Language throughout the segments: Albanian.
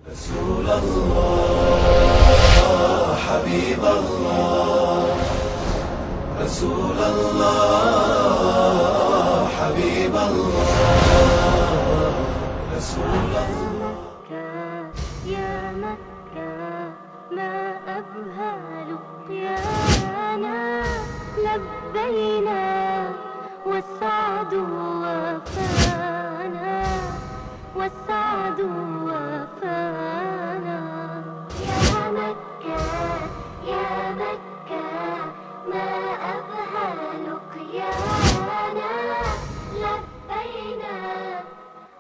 رسول الله حبيب الله رسول الله حبيب الله رسول الله يا مكة ما أبهى لقيانا لبينا والسعد وفانا والسعد وفانا يا مكة ما أبهى لقيانا لبينا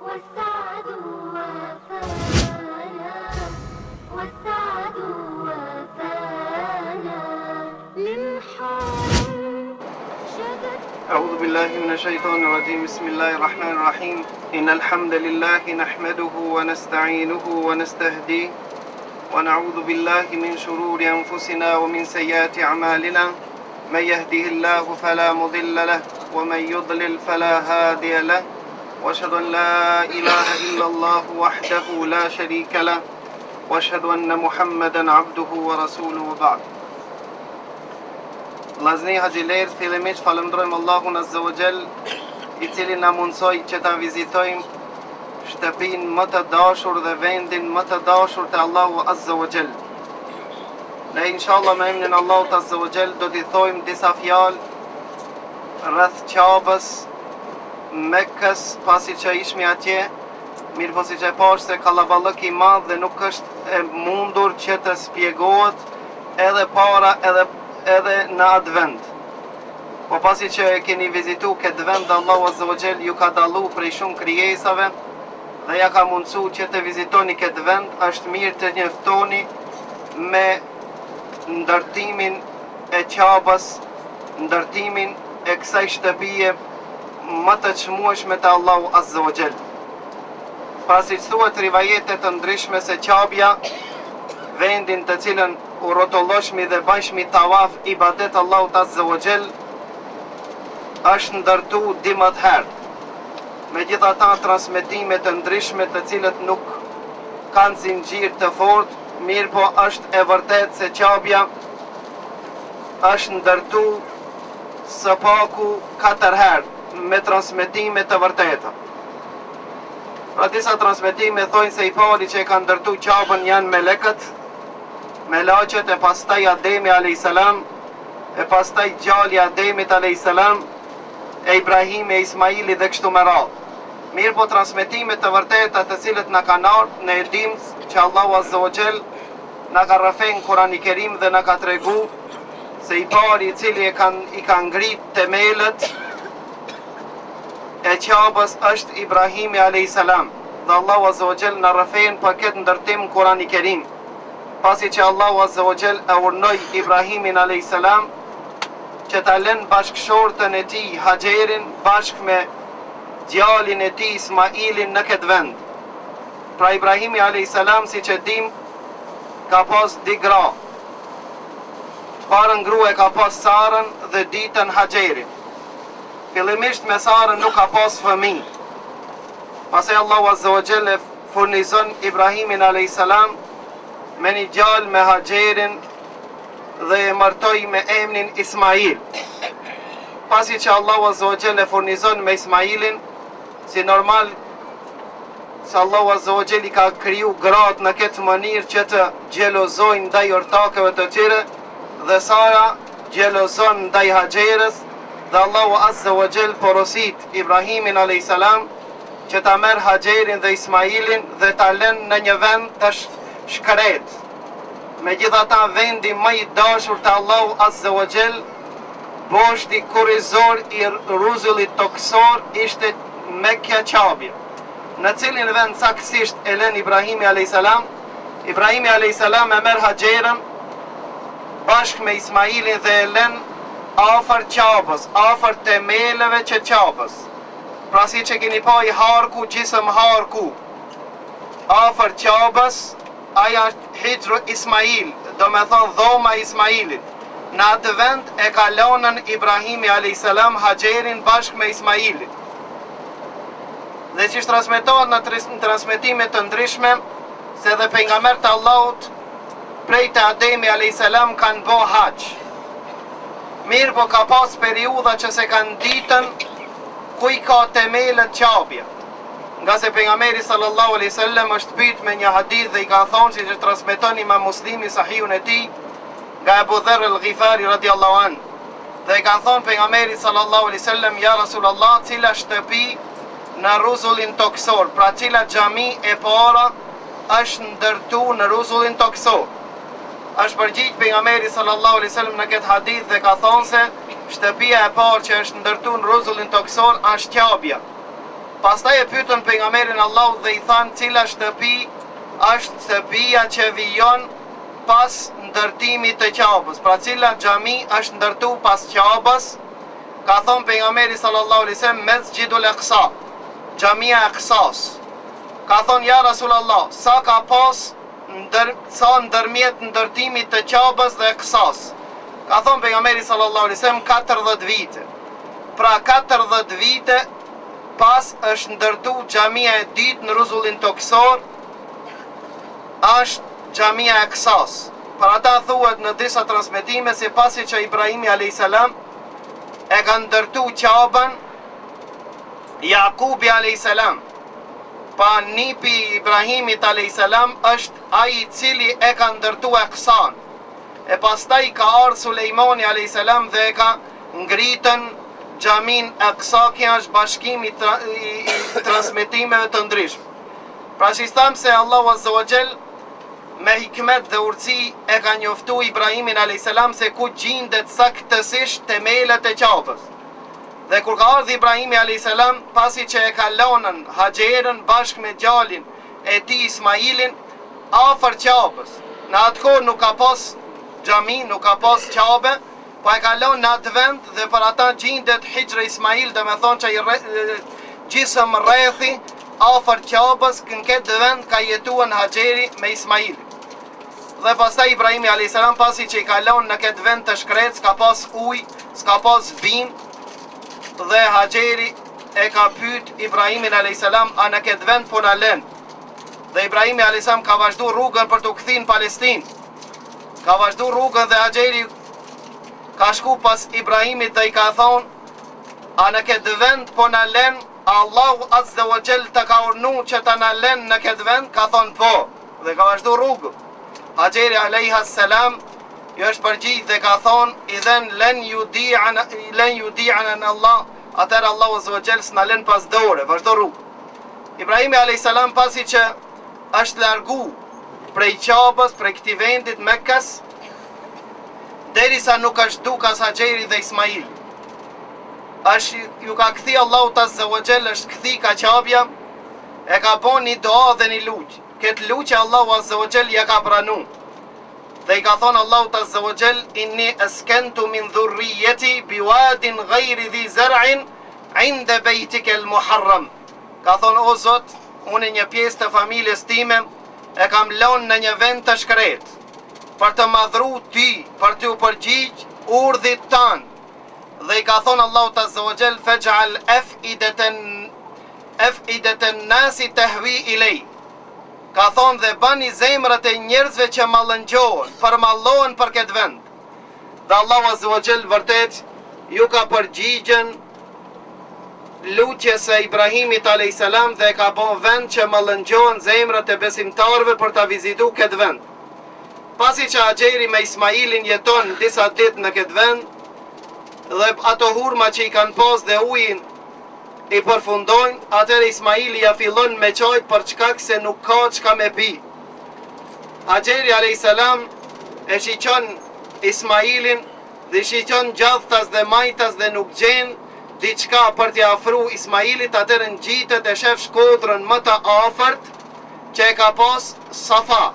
والسعد وفانا والسعد وفانا للحرم شدت. أعوذ بالله من الشيطان الرجيم. بسم الله الرحمن الرحيم. إن الحمد لله نحمده ونستعينه ونستهديه ونعوذ بالله من شرور أنفسنا ومن سيئات أعمالنا. من يهده الله فلا مضل له ومن يضلل فلا هادي له وأشهد أن لا إله إلا الله وحده لا شريك له وأشهد أن محمدا عبده ورسوله وبعد. Vllazëni haxhilerë, fillimisht falënderojmë Allahun Azza wa Jall, i cili na mundsoi që ta vizitojmë shtëpinë më të dashur dhe vendin më të dashur të Allahu Azza wa Jall. Ne inshallah me emrin Allahut Azza wa Jall do t'i thojmë disa fjalë rreth Qabës, Mekkës, pasi që ishmi atje, mirë po siç e pash se kallaballëk i madh dhe nuk është e mundur që të spjegohet edhe para edhe në atë vend. Po pasi që e keni vizitu këtë vend, Allahu Azza wa Jall ju ka dallu prej shumë krijesave dhe ja ka mundsu që të vizitoni këtë vend. Është mirë të njoftoni me ndërtimin e Qabës, ndërtimin e kësaj shtëpie më të çmueshme të Allahu Azza wa Jall. Pasi që thuhet rivajete të ndryshme se Qabja, vendin të cilën u rrotulloshmi dhe bajshmi tawaf ibadet Allahut Azza wa Jall, është ndërtu 12 herë. Megjithatë transmetime të ndryshme të cilët nuk kanë zinxhir të fortë, mirë po është e vërtetë se Qabja është ndërtu së paku 4 herë me transmetime të vërteta. Pra disa transmetime thojnë se i pari që e kanë ndërtu Qabën janë melekët, melaqet, e pastaj Ademi a.s, e pastaj gjali Ademit a.s, e Ibrahimi e Ismaili dhe kështu me radhë. Mirë po transmetime të vërteta të cilët na kanë ardhur në edhim që Allahu Azza wa Jall na ka rrëfen Kurani Kerim dhe na ka tregu se i pari i cili i ka ngrit themelët e Qabës është Ibrahimi a.s. Dhe Allahu Azza wa Jall na rrëfen për këtë ndërtim Kurani Kerim. Pasi që Allahu Azza wa Jall e urnoi Ibrahimin a.s. që ta lënë bashkëshortën e tij Haxherin bashkë me djalin e tij Ismailin në këtë vend. Pra Ibrahimi a.s. si që dim ka pas di gra. Të parën grua ka pas Sarën dhe ditën Haxherin. Fillimisht me Sarën nuk ka pas fëmijë. Pastaj Allahu Azza wa Jall e furnizon Ibrahimin a.s. me një gjallë me Haxherin dhe e martoi me emrin Ismail. Pasi që Allahu Azza wa Jall e furnizon me Ismailin, si normal se Allahu Azza wa Jall i ka kriju gratë në këtë mënyrë që të xhelozojnë ndaj ortakëve të tyre, dhe Sara xhelozon ndaj Haxherës, dhe Allahu Azza wa Jall porosit Ibrahimin a.s. që ta merr Haxherin dhe Ismailin dhe ta lënë në një vend të shkret. Megjithatë vendi më i dashur të Allahu Azza wa Jall, boshti kurrizor i rruzullit toksor, ishte Mekja Qabja, në cilin vend saktësisht e lën Ibrahimi a.s. Ibrahimi a.s. e merr Haxherën bashkë me Ismailin dhe e lën afër Qabës, afër themelëve që Qabës. Pra si që keni pa i harku, gjisëm harku, afër Qabës, aja Hijru Ismail, do me thonë dhoma Ismailit. Në atë vend e kalonën Ibrahimi a.s. Haxherin bashkë me Ismailin. Dhe që transmetohet në transmetime të ndryshme se dhe pejgambert Allahut prej të Ademi a.s. kanë bo haq. Mirë po ka pas periudha që se kanë ditën ku i ka temelët qabja. Nga se pejgamberi sallallahu alaihi wasallam është pyet me një hadith dhe i ka thonë si që transmeton Imam Muslimi sahihun e tij nga Abu Dharr al-Ghifari radiallahu an. Dhe i ka thonë pejgamberi sallallahu alaihi wasallam, ja Rasulullah, cila shtëpi në rruzullin toksor, pra cila xhami e para është ndërtu në rruzullin toksor. Është përgjigj pejgamberi sallallahu alaihi wasallam në këtë hadith dhe ka thonë se shtëpia e parë që është ndërtu në rruzullin toksor është qabja. Pastaj e pyetën pejgamberin Allahut dhe i thanë cila shtëpi është shtëpia që vijon pas ndërtimit të qabës, pra cila xhami është ndërtu pas qabës. Ka thonë pejgamberi sallallahu alaihi wasallam Mesjidul Aqsa, xhamia e Aqsas. Ka thonë ja Rasulullah, sa ka pas sa ndërmjet ndërtimit të qabës dhe Aqsas? Ka thonë pejgamberi sallallahu alaihi wasallam 40 vite. Pra 40 vite pas është ndërtu xhamia e dytë në rruzullin toksor, është xhamia e Aqsas. Për ata thuhet në disa transmetime se pasi që Ibrahimi a.s. e ka ndërtu qabën, Jakubi a.s. pa nipi Ibrahimit a.s. është ai i cili e ka ndërtu Aqsan. E pastaj ka ardhur Sulejmani a.s. dhe e ka ngritën xhamin Aqsa, që është bashkim i transmetimeve të ndryshme. Pra që thamë se Allahu Azza wa Jall me hikmet dhe urtësi e ka njoftu Ibrahimin a.s. se ku gjendet saktësisht temelët e qabës. Dhe kur ka ardhur Ibrahimi a.s. pasi që e ka lënën Haxherën bashkë me djalin e tij Ismailin afër qabës. Në atë kohë nuk ka pas xhami, nuk ka pas qabe, po e ka lënë në atë vend dhe për ata gjendet Hijra Ismail, dhe me thonë që i gjisëm rrethi afër qabës, në këtë vend ka jetuar Haxheri me Ismailin. Dhe pastaj Ibrahimi a.s. pasi që i ka lënë në këtë vend të shkret, s'ka pas ujë, s'ka pas vinë, dhe Haxheri e ka pyet Ibrahimin a.s. a në këtë vend po na lën. Dhe Ibrahimi a.s. ka vazhdu rrugën për të kthin Palestinë. Ka vazhdu rrugën dhe Haxheri ka shku pas Ibrahimit dhe i ka thonë, a në këtë vend po na lën Allahu Azza wa Jall të ka urnu që të na lën në këtë vend? Ka thonë po, dhe ka vazhdu rrugën. Haxheri alayhis salam ju është përgjigj dhe ka thonë, idhen len yudi'ana Allah, atëherë Allahu Azza wa Jall s'na lën pas dore, vazhdo rrugën. Ibrahimi alayhis salam pasi që është largu prej qabës, prej këtij vendit Mekkas, derisa nuk është dukas Haxheri dhe Ismail. Ju ka këthi Allahu Azza wa Jall, është këthi ka qabja, e ka bon një doa dhe një luq. Këtë luqe Allahu Azza wa Jall ja ka pranu. Dhe i ka thonë Allahu Azza wa Jall, inni askantu min dhurrijeti biwadin ghayri dhi zar'in inda bejtike al-muharram. Ka thonë, o Zot, unë një pjesë të familjes time e kam lënë në një vend të shkret, për të madhru ty, për të u përgjigj urdhit tanë. Dhe i ka thonë Allahu Azza wa Jall, fej'al af'idatan nasi tahwi ilay. Ka thonë dhe bani zemrat e njerëzve që mallëngjohen, përmallohen për këtë vend. Dhe Allahu Azza wa Jall vërtet ju ka përgjigjen lutjes së Ibrahimit a.s. dhe ka bon vend që mallëngjohen zemrat e besimtarëve për ta vizitu këtë vend. Pasi që Haxheri me Ismailin jeton disa ditë në këtë vend, dhe ato hurma që i kanë pas dhe ujin i përfundojnë, atëherë Ismaili ja fillon me qajt për çkak se nuk ka çka me pi. Haxheri a.s. e shiqon Ismailin dhe shiqon gjallëtas dhe majtas dhe nuk gjen diçka për t'i afru Ismailit, atëherë ngjitet e shef shkodrën më të afërt që e ka pas Safa.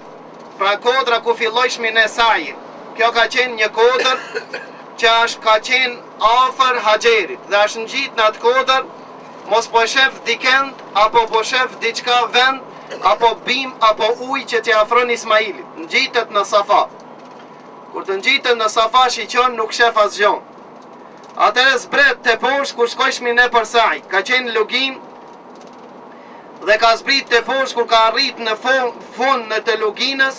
Pra kodra ku filloj shmin e sajin. Kjo ka qenë një kodër që ka qenë afër Haxherit dhe është ngjit në atë kodër, mos po shef dikend, apo po shef diçka vend, apo bim, apo ujë që t'i afron Ismailit. Ngjitet në Safa. Kur të ngjitet në Safa shiqon nuk shef asgjë. Atëherë zbret të poshtë ku shkojshmi ne për saj. Ka qenë lugim dhe ka zbrit të poshtë kur ka arrit në fund në të luginës,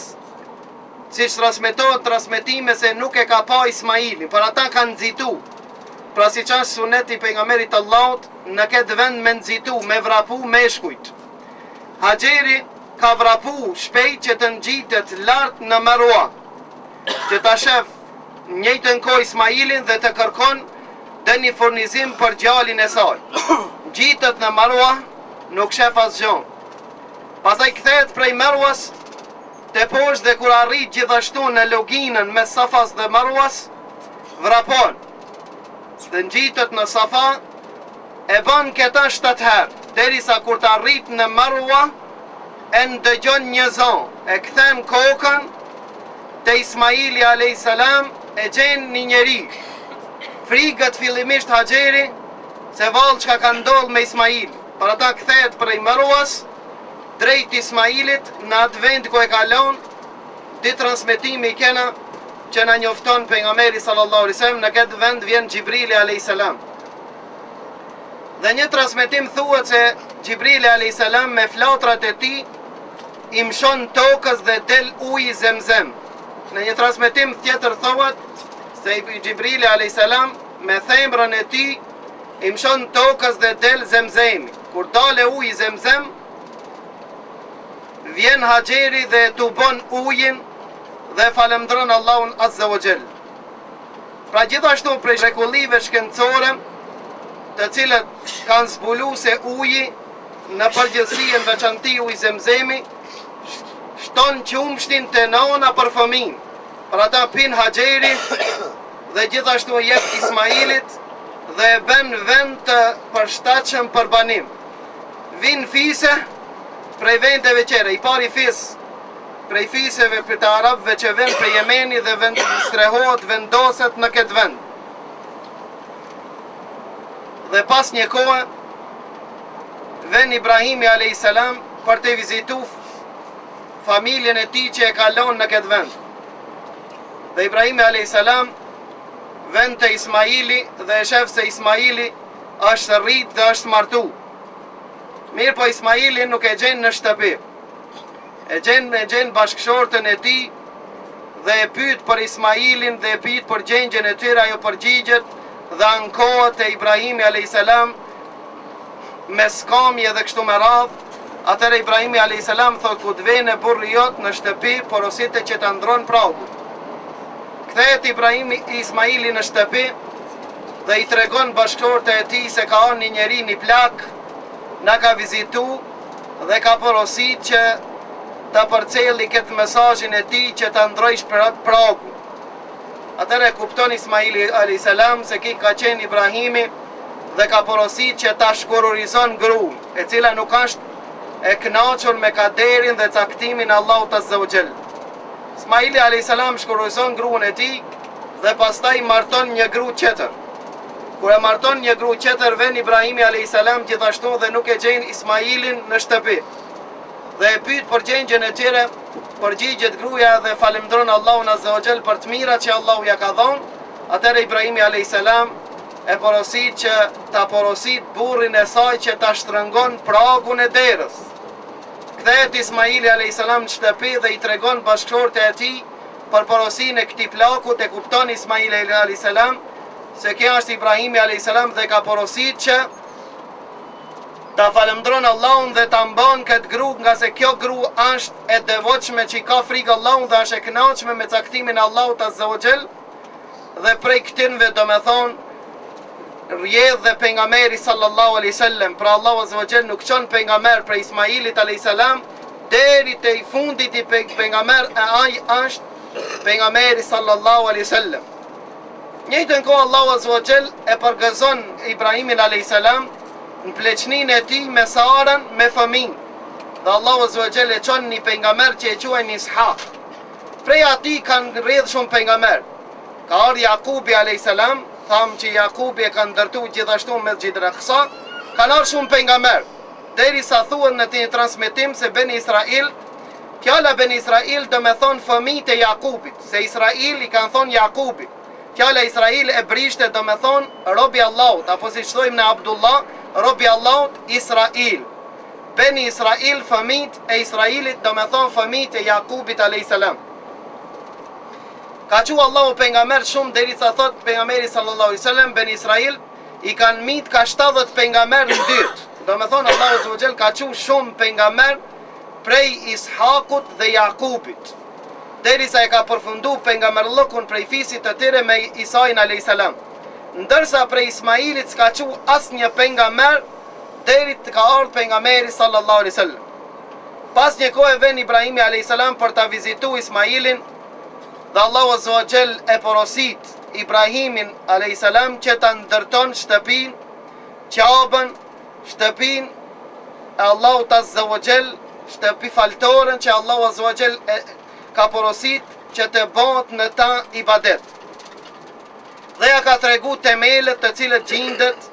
si që transmetohet transmetime se nuk e ka pa Ismailin, për ata kanë nxitu. Pra si që është suneti pejgamberit Allahut, në këtë vend me nxitu, me vrapu meshkujt. Hajeri ka vrapu shpejt që të ngjitet lart në Marwa, që ta shef njëjtën kohë Ismailin dhe të kërkon dhe një furnizim për djalin e saj. Ngjitet në Marwa, nuk shef asgjë. Pastaj kthehet prej Marwas te poshtë dhe kur arrit gjithashtu në luginën mes Safas dhe Marwas, vrapon. Dhe ngjitet në Safa, e bën këta 7 herë, derisa kur të arrit në Marwa, e ndëgjon një zon, e kthen kokën te Ismaili a.s. e gjen një njeri. Frigët fillimisht Hajeri se vallë çka ka ndodhur me Ismail. Për ata kthehet prej Marwas drejt Ismailit në atë vend ku e kalon. Di transmetimi i kena që na njofton pejgamberi sallallahu alaihi wasallam, në këtë vend vjen Xhibrili alayhis salam. Dhe një transmetim thuhet se Xhibrili alayhis salam me flatrat e tij i mshon tokës dhe del uji Zemzem. Në një transmetim tjetër thuhet se Xhibrili alayhis salam me themrën e tij i mshon tokës dhe del Zemzemi. Kur dale uji Zemzem, vjen Hajeri dhe t'u bën ujin dhe falemndron Allahun Azza wa Jall. Pra gjithashtu prej shekullive shkencore, të cilët kanë zbulu se uji në përgjithësi në veçanti uji Zemzemi shton qumshtin të nona për fëmin. Për ata pin Hajeri dhe gjithashtu jep Ismailit dhe e bën vend të përshtatshëm për banim. Vin fise prej vendeve qere, i pari fis prej fiseve për të arabëve që vend prej Jemeni dhe strehohet, vendoset në këtë vend. Dhe pas një kohë, ven Ibrahimi a.s. për të vizitu familjen e tij që e kalon në këtë vend. Dhe Ibrahimi a.s. vend të Ismaili dhe e shef se Ismaili është rrit dhe është martu. Mirë po Ismaili nuk e gjen në shtëpi. E gjen bashkëshortën e tij dhe e pyet për Ismailin dhe e pyet për gjendjen e tyre, ajo përgjigjet dhe ankohet te Ibrahimi a.s. me skamje dhe kështu me radhë. Atëherë Ibrahimi a.s. thot ku të vjen burri jot në shtëpi, porositë që ta ndron pragun. Kthehet Ibrahimi Ismaili në shtëpi dhe i tregon bashkëshortës e tij se ka një njeri një plak, na ka vizitu dhe ka porosit që ta përcjelli këtë mesazhin e tij që ta ndrojsh pragun. Atëherë kupton Ismaili a.s. se ki ka qenë Ibrahimi dhe ka porosit që ta shkurorizon gruan, e cila nuk është e kënaqur me kaderin dhe caktimin Allahut Azza wa Jall. Ismaili a.s. shkurorizon gruan e tij dhe pastaj marton një gru tjetër. Kur e marton një gru tjetër, ven Ibrahimi a.s. gjithashtu dhe nuk e gjen Ismailin në shtëpi. Dhe e pyet për gjendjen e tyre, përgjigjet gruaja dhe falemndron Allahun Azza wa Jall për të mirat që Allahu ja ka dhënë. Atëherë Ibrahimi a.s. e porosit që ta porosit burrin e saj që ta shtrëngon pragun e derës. Kthehet Ismaili a.s. në shtëpi dhe i tregon bashkëshortës e tij për porosinë e këtij plaku. E kupton Ismaili a.s. se kjo është Ibrahimi a.s. dhe ka porosit që ta falemndron Allahun dhe ta mban këtë gru, nga se kjo gru është e devotshme që i ka frikë Allahun dhe është e kënaqshme me caktimin e Allahut Azza wa Jall. Dhe prej këtynve do me thonë rjedh dhe pejgamberi sallallahu alaihi wasallam. Pra Allahu Azza wa Jall nuk çon pejgamber prej Ismailit alayhis salam deri te i fundit i pejgamber, e ai është pejgamberi sallallahu alaihi wasallam. Njëjtën kohë Allahu Azza wa Jall e përgëzon Ibrahimin alayhis salam në pleqnin e tij me Sarën me fëmijë. Dhe Allahu Azza wa Jall e çon një pejgamber që e quajnë Ishaq. Prej atij kanë rrjedh shumë pejgamber. Ka ardhur Jakubi alayhis salam, tham që Jakubi e ka ndërtu gjithashtu me Gjithraksa, kanë ardhur shumë pejgamber. Derisa thuhet në një transmetim se Ben Israil, fjala Ben Israil do me thonë fëmijët e Jakubit, se Israil i kanë thonë Jakubit. Fjala Israil e brishte do me thonë robi Allahut, apo si thojmë në Abdullah, robi Allahut Israil. Beni Israil, fëmijët e Israilit, do me thonë fëmijët e Jakubit a.s. Ka që Allahu pejgamber shumë derisa thot pejgamberi sallallahu alaihi wasallam Beni Israil i kanë mit ka 70 pejgamber në dyrt. Do me thonë Allahu azza wa jall ka që shumë pejgamber prej Ishakut dhe Jakubit. Derisa e ka përfundu pejgamberllëkun prej fisit të tyre me Isain a.s. Ndërsa prej Ismailit s'ka që asnjë pejgamber deri të ka ardhur pejgamberi sallallahu alaihi wasallam. Pas një kohë vjen Ibrahimi a.s. për ta vizitu Ismailin, dhe Allahu azza wa jall e porosit Ibrahimin a.s. që ta ndërton shtëpin, Qabën, shtëpin e Allahut azza wa jall, shtëpi faltoren që Allahu azza wa jall ka porosit që të bëhet në ta ibadet. Dhe ja ka tregu temelet të cilët gjindet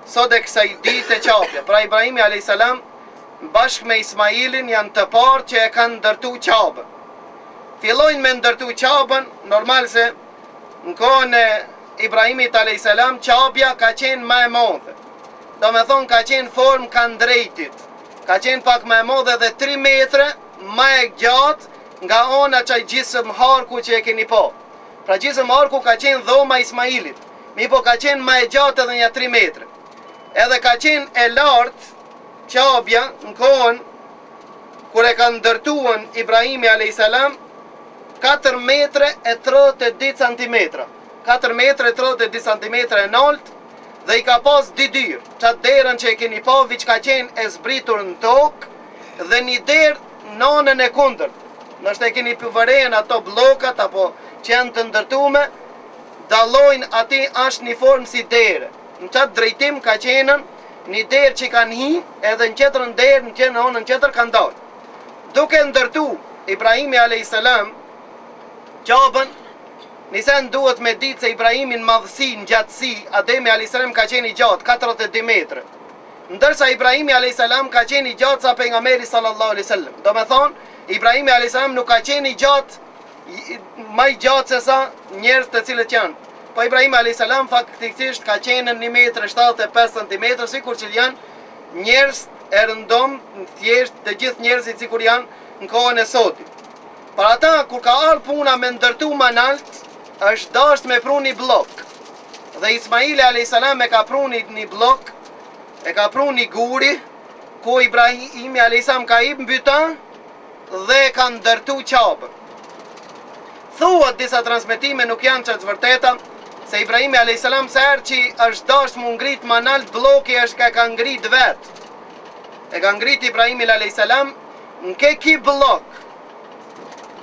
sot e kësaj dite Qabja. Pra Ibrahimi a.s. bashkë me Ismailin janë të parë që e kanë ndërtu Qabën. Fillojnë me ndërtu Qabën, normal se në kohën e Ibrahimit a.s. Qabja ka qenë më e madhe. Do me thonë ka qenë formë kandrejtit. Ka qenë pak më e madhe dhe 3 metre më e gjatë nga ona qaj gjisëm harku që e keni po. Pra gjisëm harku ka qenë dhoma Ismailit. Mi po ka qenë më e gjatë edhe një 3 metre. Edhe ka qenë e lartë Qabja në kohën kur e ka ndërtuën Ibrahimi a.s. 4 metre e 32 cm. 4 metre e 32 cm e nalt dhe i ka pas 2 dyrë. Qatë derën që e keni pa viç ka qenë e zbritur në tokë dhe një derë nënën e kundër. Nështë e keni përvërejen ato blokat apo që janë të ndërtume, dallojnë ati ashtë një formë si derë. Në qatë drejtim ka qenën një derë që kanë hi edhe në qetërën derë në qenë në qetër kanë dalë. Duke ndërtu Ibrahimi a.s. Qabën, nisen duhet me ditë se Ibrahimin madhësi në gjatësi, Ademi a.s. ka qenë i gjatë 42 metre. Ndërsa Ibrahimi a.s. ka qenë i gjatë sa pejgamberi sallallahu alaihi wasallam. Do me thonë, Ibrahimi a.s. nuk ka qenë i gjatë, më i gjatë se sa njerëz të cilët janë. Po Ibrahimi a.s. faktikisht ka qenë 1,75 cm, sikur që janë njerëz e rëndom, thjesht të gjithë njerëzit sikur janë në kohën e sotit. Për ata, kur ka ardhur puna me ndërtu më nalt, është dasht me pru një blok. Dhe Ismaili a.s. e ka pru një blok, e ka pru një guri, ku Ibrahimi a.s. ka i mbyta dhe ka ndërtu Qabën. Thuat disa transmetime nuk janë që të vërteta, se Ibrahimi a.s. se erë që është dasht mu ngrit më nalt bloki është ka ngrit vetë. E ka ngrit Ibrahimi a.s. në ki blok,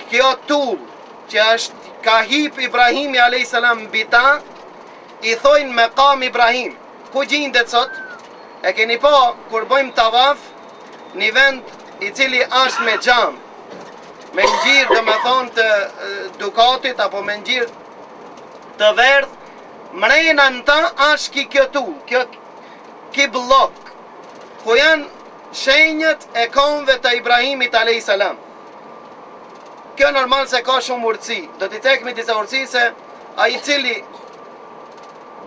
kjo tull që është ka hip Ibrahimi a.s. bita, i thojnë me kam Ibrahim. Ku gjindet sot? E keni po, kur bëjmë tavaf, një vend i cili është me xham, me ngjirë dhe me thonë të dukatit, apo me ngjirë të verdh, mrena në ta është kjo tull, ki blok, ku janë shenjët e komve të Ibrahimit a.s. Kjo normal se ka shumë urtësi. Do t'i cekmi disa urtësi se a i cili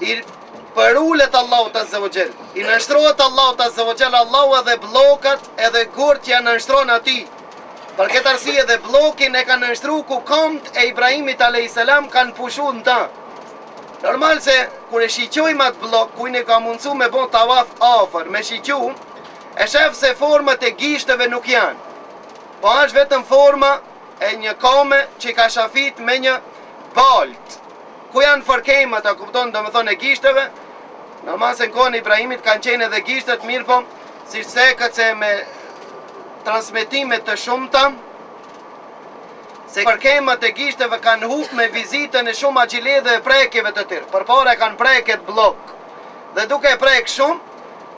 i përullet Allahut azza wa jall, i nështrohet Allahut azza wa jall, Allahu edhe blokat edhe gurt që janë nështron ati. Për këtë arsye edhe blokin e kanë nështru ku komt e Ibrahimit a.s. kanë pushu në ta. Normal se kur e shiqojmë atë blok, ku i ne ka mundësu me bon tavaf afer, me shiqu, e shef se format e gishtëve nuk janë. Po është vetëm forma e një kome që ka shafit me një balt. Ku janë fërkemat, a kupton, do me thonë e gishtëve, normal se në kohën e Ibrahimit kanë qenë edhe gishtët, mirë po, si se këtë se me transmitimet të shumëta, se fërkemat e gishtëve kanë hup me vizitën e shumë aqile dhe prekjeve të tërë. Për pare kanë preket blok. Dhe duke prek shumë,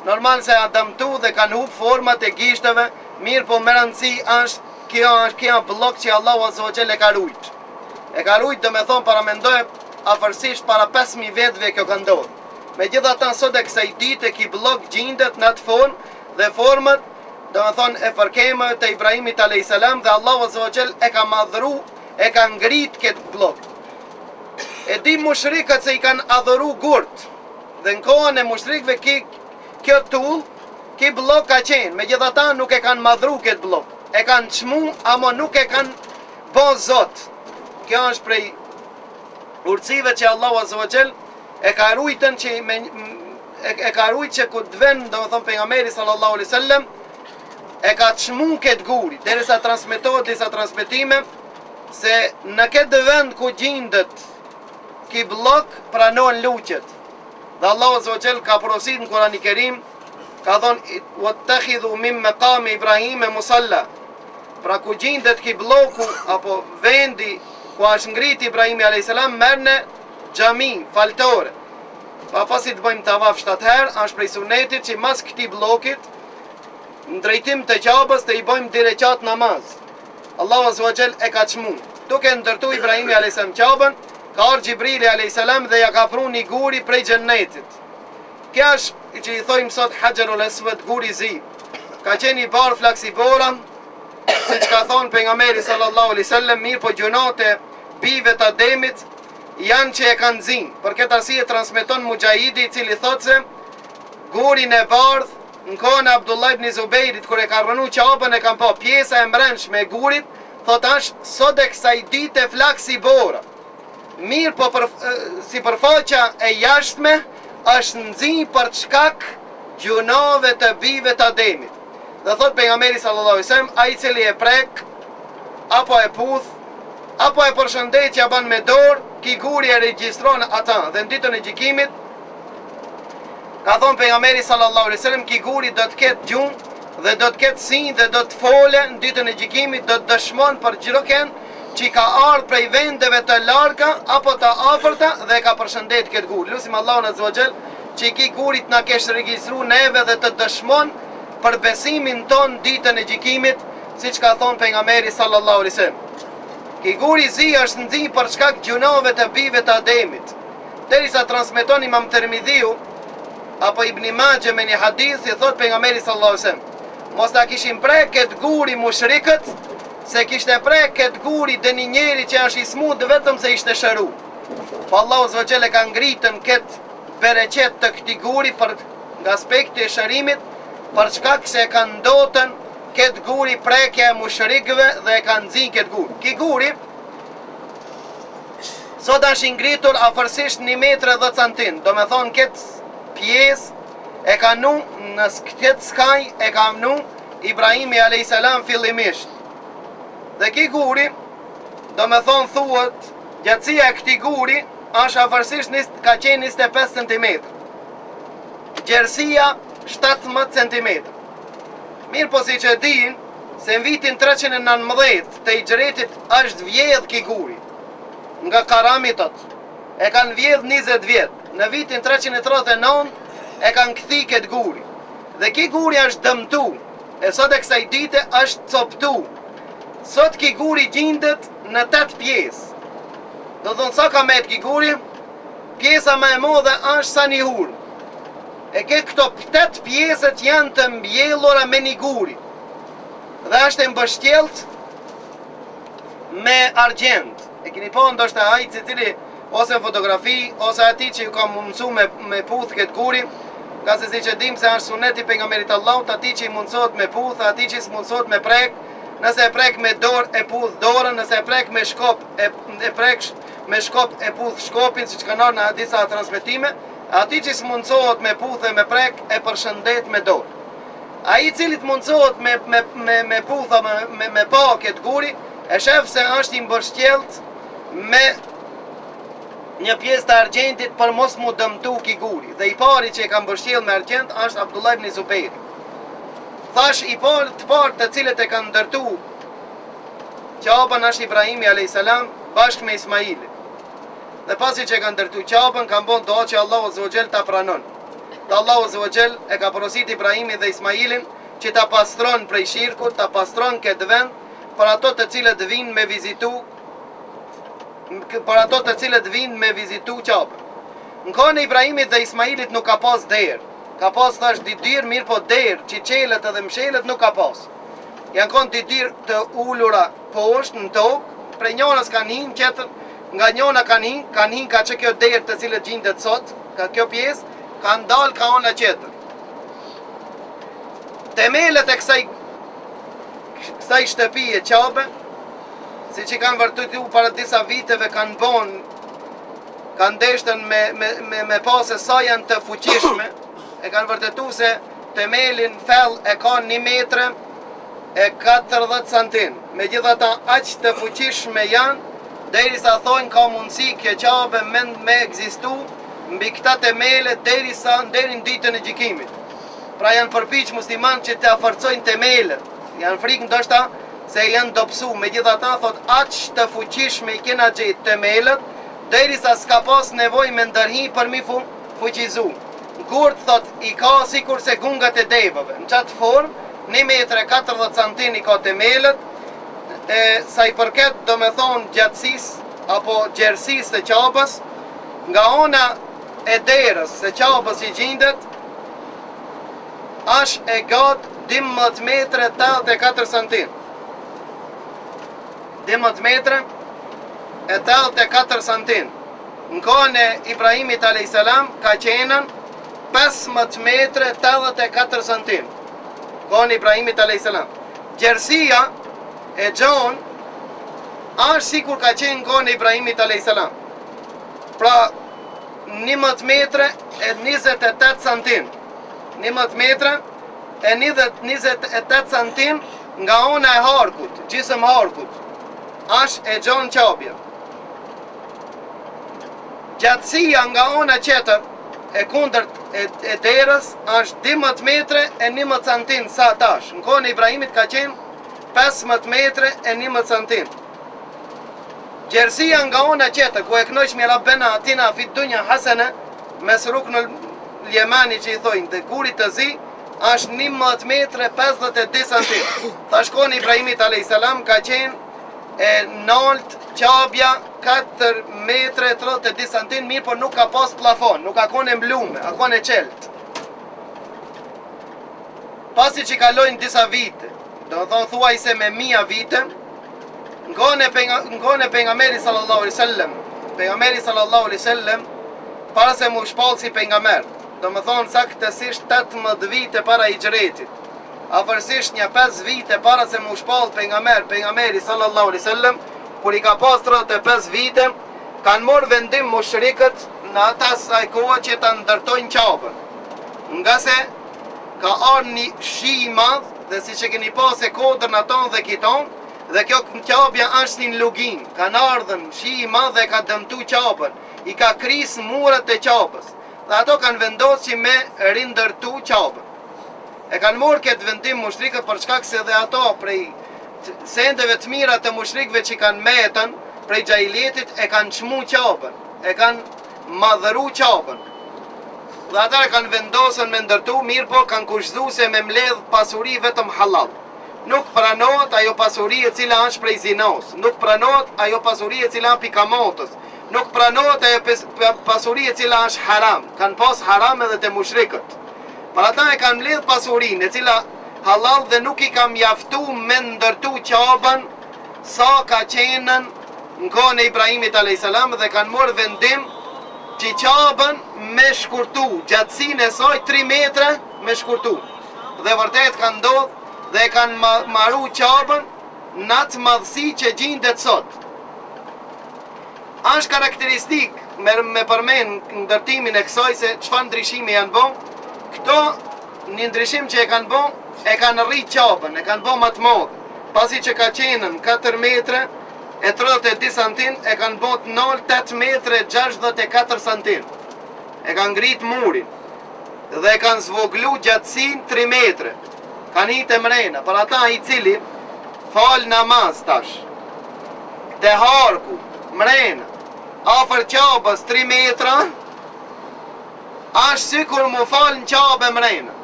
normal se adamtu dhe kanë hup format e gishtëve, mirë po më rëndësi është kjo blok që Allahu azza wa jall e ka rujt. E ka rujt dhe me thonë para mendoj afërsisht para 5.000 vetëve kjo ka ndodhur. Me gjitha ta sot e kësaj dite ki blok gjindet në atë formë dhe format do me thonë e fërkeme të Ibrahimit a.s. dhe Allahu azza wa jall e ka madhru, e ka ngrit këtë blok. E di mushrikët se i kanë adhuru gurt. Dhe në kohën e mushrikëve kjo tull, Ki blok ka qenë, me gjithata nuk e kanë madhru këtë blok. E kanë qmu, ama nuk e kanë bo zot. Kjo është prej urtësive që Allahu Azza wa Jall e ka rujtën që e ka rujtë që ku të ven, do më thonë pejgamberi sallallahu alaihi wasallam, e ka çmu këtë guri, derisa transmetohet disa transmetime se në këtë vend ku gjindet ki blok pranon luqet. Dhe Allahu Azza wa Jall ka porosit në Kur'an i Kerim, ka thonë wattakhidhu min maqami Ibrahim musalla. Pra ku gjindet ki bloku apo vendi ku është ngrit Ibrahimi a.s. merne xhami, faltore. Pa pasi të bëjmë tavaf 7 herë, është prej sunetit që mas këti blokit, në drejtim të Qabës të i bëjmë 2 rekat namaz. Allahu Azza wa Jall e ka çmu. Duke ndërtu Ibrahimi a.s. Qabën, ka orë Gjibrili a.s. dhe ja ka pru një guri prej xhennetit. Kja është që i thojmë sot Hajarul Aswad, guri zi. Ka qenë i barë flaksibora, si që ka thonë pejgamberi sallallahu alaihi wasallam, mirë po gjunate bive të Ademit janë që e kanë zinë. Për këtë arsye transmeton Mujahidi, i cili thotë se gurin e bardh në kohën e Abdullah ibn Zubairit, kur e ka rënu Qabën, e kanë pa pjesa e mrenshme e gurit, thotë është sot e kësaj dite flaksibora. Mirë po si përfaqja e jashtme është nxirë për çkak gjunave të bive të Ademit. Dhe thot pejgamberi sallallahu alaihi wasallam, ai i cili e prek apo e puth apo e përshëndetja ban me dorë, ki guri e regjistron ata. Dhe në ditën e gjykimit ka thonë pejgamberi sallallahu alaihi wasallam, ki guri do të ketë gjumë dhe do të ketë sinj dhe do të fole në ditën e gjykimit, do të dëshmon për gjroken që ka ardhur prej vendeve të larga apo të afërta dhe ka përshëndet këtë guri. Lutim Allahun Azza wa Jall që ki gurit na kesh regjistru neve dhe të dëshmon për besimin ton ditën e gjykimit, siç ka thonë pejgamberi sallallahu alaihi wasallam. Ki guri zi është nxi për shkak gjunave të bive të Ademit. Derisa transmeton Imam Tirmidhiu apo Ibn Majah me një hadith, i thot pejgamberi sallallahu alaihi wasallam, mos ta kishin prek këtë guri mushrikët, se kishte prek këtë guri dëni njeri që është i smut vetëm se ishte shëru. Po Allahu Azza wa Jall e ka ngritën këtë bereqet të këtij guri për nga aspekti e shërimit, për shkak se ka ndotën këtë guri prekja e mushrikëve dhe e ka nxirë këtë guri. Ki guri sot është i ngritur afërsisht 1 metër e 10 cm. Do me thonë këtë pjesë e ka nu në këtë skaj e ka nu Ibrahimi a.s. fillimisht. Dhe ki guri, do me thonë thuhet, gjatësia e këtij guri është afërsisht ka qenë 25 cm. Gjerësia 17 cm. Mirë po si që din, se në vitin 319 të Hijretit është vjedh ki guri. Nga Karamitot, e kanë vjedh 20 vjet. Në vitin 339 e kanë këthi këtë guri. Dhe ki guri është dëmtu, e sot e kësaj dite është coptu. Sot ki guri gjindet në 8 pjesë. Do thonë sa ka met ki guri, pjesa më e madhe është sa një hurmë. E ke këto 8 pjesët janë të mbjellura me një guri. Dhe është e mbështjelt me argjend. E keni po ndoshta ai i cili ose në fotografi, ose ati që ju ka mundësu me puth këtë guri, ka se si që dim se është suneti pejgamberit Allahut, ati që i mundësot me puth, ati që i mundësot me prek, nëse e prek me dorë e puth dorën, nëse e prek me shkop e prek me shkop e puth shkopin, si që ka nërë në disa transmetime, ati që s'mundësohet me puth e me prek e përshëndet me dorë. A i cilit mundësohet me puth me pa këtë guri, e shef se është i mbështjelt me një pjesë të argjentit për mos mu dëmtu ki guri. Dhe i pari që e ka mbështjell me argjent është Abdullah ibn Zubairi. Thash i parë të cilët e kanë ndërtu Qabën është Ibrahimi a.s. bashkë me Ismaili. Dhe pasi që e kanë ndërtu Qabën, kanë bon doa që Allahu Azza wa Jall ta pranon. Dhe Allahu Azza wa Jall e ka porosit Ibrahimi dhe Ismailin që ta pastron prej shirkut, ta pastron këtë vend për ato të cilët vinë me vizitu Qabën. Në kohën e Ibrahimit dhe Ismailit nuk ka pas derë. Ka pas thash didyr, mirë po derë, qiqelet edhe mshelet nuk ka pas. Janë konë didyr të ullura poshtë në tokë, prej njërës kanë hinë, qëtër nga njëna kanë hinë ka që kjo derë të cilët gjindet sot, ka kjo pjesë, kanë dalë ka ona qëtër. Temelet e kësaj shtëpie qabe, si që kanë vërtetu para disa viteve, kanë deshtën me pas e sa janë të fuqishme, e kanë vërtetu se temelin fell e ka 1 metre e 40 centim. Me gjitha ta aq të fuqishme janë, derisa thonë ka mundësi kjo qabe me egzistu mbi këta temele deri në ditën e gjykimit. Pra janë përpiq musliman që të forcojnë temelet. Janë frikë ndoshta se janë dobësu. Me gjitha ta thot aq të fuqishme i kena gjetë temelet, derisa s'ka pas nevoj me ndërhi për mi fuqizu. Gurt thot i ka sikur se gungat e devave. Në qatë form, 1 metre 40 centim i ka temelet, sa i përket do me thonë gjatësis apo gjerësis të qabës, nga ona e derës se qabës i gjindet, është e gatë 12 metre 84 centim. 12 metre e 84 centim. Në kohën e Ibrahimit a.s. ka qenën 15 metre 84 centim. Kohën e Ibrahimit a.s. Gjerësia e gjon është sikur ka qenë kohën e Ibrahimit a.s. Pra 11 metre e 28 centim. 11 metre e 28 centim nga ona e harkut, gjysëm harkut. Është e gjon qabja. Gjatësia nga ona qetër e kundërt e derës është 12 metre e 11 centim sa tash. Në kohën e Ibrahimit ka qenë 15 metre e 11 centim. Gjerësia nga ona qetër, ku e knojsh me rabbena atina fit dunja hasene, mes ruknul Ljemani që i thojnë, dhe gurit të zi, është 11 metre 52 centim. Thash kohën e Ibrahimit a.s. ka qenë e nalt qabja 4 metre 32 centim, mirë, por nuk ka pas plafon, nuk ka kone mblume, a kone qelt. Pasi që kalojnë disa vite, do thonë thuaj se me 1000 vite, në kohën e pejgamberi sallallahu alaihi wasallam, pejgamberi sallallahu alaihi wasallam, para se mu shpall si pejgamber, do më thonë saktësisht 18 vite para hijretit, afërsisht një 5 vite para se mu shpall pejgamberi sallallahu alaihi wasallam, kur i ka pas 35 vite, kanë morë vendim mushrikët në ata saj kohë që ta ndërtojnë qabën. Nga se ka ardhur një shi i madh, dhe si që keni pas e kodrën aton dhe kiton, dhe kjo qabja është një lugin, kanë ardhën shi i madh dhe ka dëmtu qabën, i ka kris muret e qabës, dhe ato kanë vendosur që me rindërtu qabën. E kanë morë këtë vendim mushrikët për shkak se dhe ato prej sendeve të mira të mushrikëve që kanë metën prej xhailietit e kanë çmu qabën, e kanë madhëru qabën. Dhe ata e kanë vendosën me ndërtu, mirë po kanë kushtu se me mbledh pasuri vetëm halal. Nuk pranohet ajo pasuri e cila është prej zinos, nuk pranohet ajo pasuri e cila pikamotës, nuk pranohet ajo pasuri e cila është haram, kanë pas haram edhe të mushrikët. Për ata e kanë mbledh pasurinë e cila halal dhe nuk i kam jaftu me ndërtu qabën sa ka qenën në kohën e Ibrahimit a.s. dhe kanë morë vendim që qabën me shkurtu, gjatësinë e saj 3 metre me shkurtu. Dhe vërtet kanë ndodhë dhe kanë maru qabën në atë madhësi që gjindet sot. Ashtë karakteristik me përmen në ndërtimin e kësaj se çfarë ndryshime janë bo, këto një ndryshim që e kanë bo, e kanë rrit qabën, e kanë bo më të modë, pasi që ka qenën 4 metre e 32 centim, e kanë bo të nol 8 metre 64 centim. E kanë ngrit murin, dhe e kanë zvoglu gjatësin 3 metre. Kanë hitë e mrena, për ata i cili fal namaz tash, te harku, mrena, afer qabës 3 metra, ashtë sikur mu fal në qabë mrena.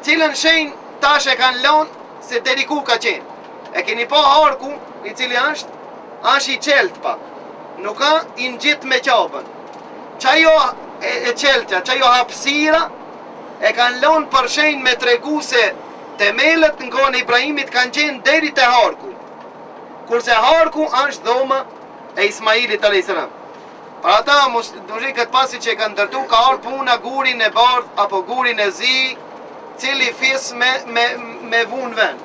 Cilën shenjë tash e kanë lonë se deri ku ka qenë. E keni pa harku, i cili është i qelt pak. Nuk ka i në gjitë me qabën. Qajo e qeltja, qajo hapsira, e kanë lonë për shenjë me tregu se temelet në kohën e Ibrahimit kanë qenë deri te harku. Kurse harku është dhoma e Ismailit a.s. Për ata mushrikët pasi që e kanë ndërtu, ka ardhur puna gurin e bardh apo gurin e zi, cili fis me vun ven.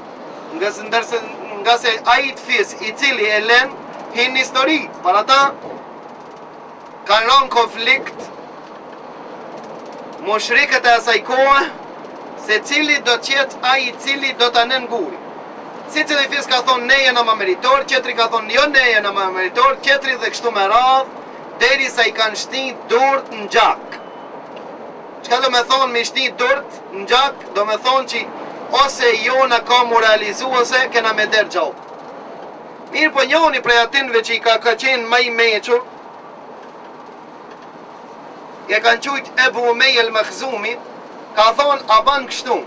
Nga se ajit fis i cili e len hin histori. Para ta kanë rënë konflikt mushrikët e asaj kohe se cili do qetë ai i cili do ta nën guri. Si cili fis ka thonë ne jena ma meritor, qetri ka thonë jo ne jena ma meritor, qetri dhe kështu me radhë, deri sa i kanë shti durt në gjak. Çka do me thonë me shti durt në gjak, do me thonë që ose jona ka mu realizu ose kena me der gjau. Mirë po njoni prej atinve që i ka qenë ma i mequr, e kanë qujt Ebu Umej el Makhzumi, ka thonë a ban kështu,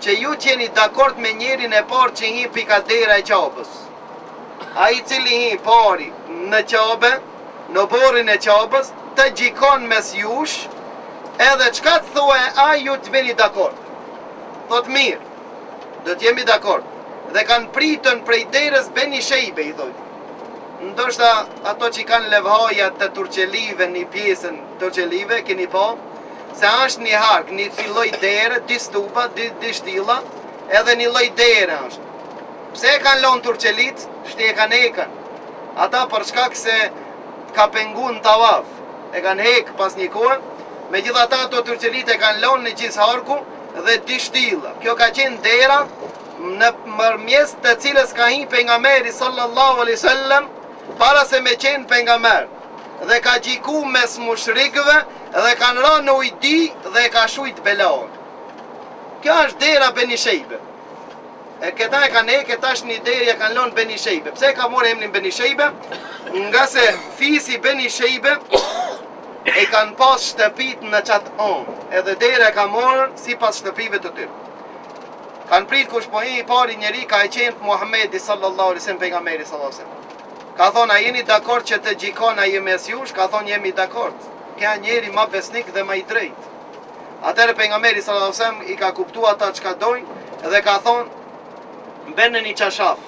që ju qeni dakord me njerin e parë që hi pikadera e qabës. A i cili hi pari në qabe, në borin e qabës, të gjikon mes jush, edhe qka të thue a ju të beni dakord. Thot mirë, do t'jemi dakord. Dhe kanë pritën prej derës Beni Shejbe, i thot. Ndoshta ato që kanë levhaja të Turqelive, një pjesën Turqelive, keni po, se është një hark, një filloj dere, dy stupa, dy shtilla, edhe një loj dere është. Pse e kanë lonë Turqelit, shti e kanë hekën. Ata për shkak se ka pengu në tavaf, e kanë hekë pas një kohë, me gjitha ta ato Turqelit e kanë lonë në gjithë harku dhe dy shtilla. Kjo ka qenë dera në mërmjes të cilës ka hi pejgamberi sallallahu alaihi wasallam para se me qenë pejgamber. Dhe ka gjiku mes mushrikëve dhe kanë rënë në ujdi dhe ka shujt belaon. Kjo është dera Beni Shejbe. E këta e kanë këta është një derë e kanë lënë Beni Shejbe. Pse ka morë emrin Beni Shejbe? Nga se fisi Beni Shejbe e kanë pas shtëpit në qatë onë. Edhe dera e ka morë si pas shtëpive të tyre. Kanë prit kush po i pari njeri ka e qenë Muhammedi sallallahu alaihi wasallam, pejgamberi sallallahu alaihi wasallam. Ka thonë, a jeni dakord që të gjikon a je mes jush? Ka thonë, jemi dakord. Kja njeri ma besnik dhe ma i drejt. Atëre pejgamberi sallallahu alaihi wasallam i ka kuptu ata që ka dojnë dhe ka thonë, benë një qashaf.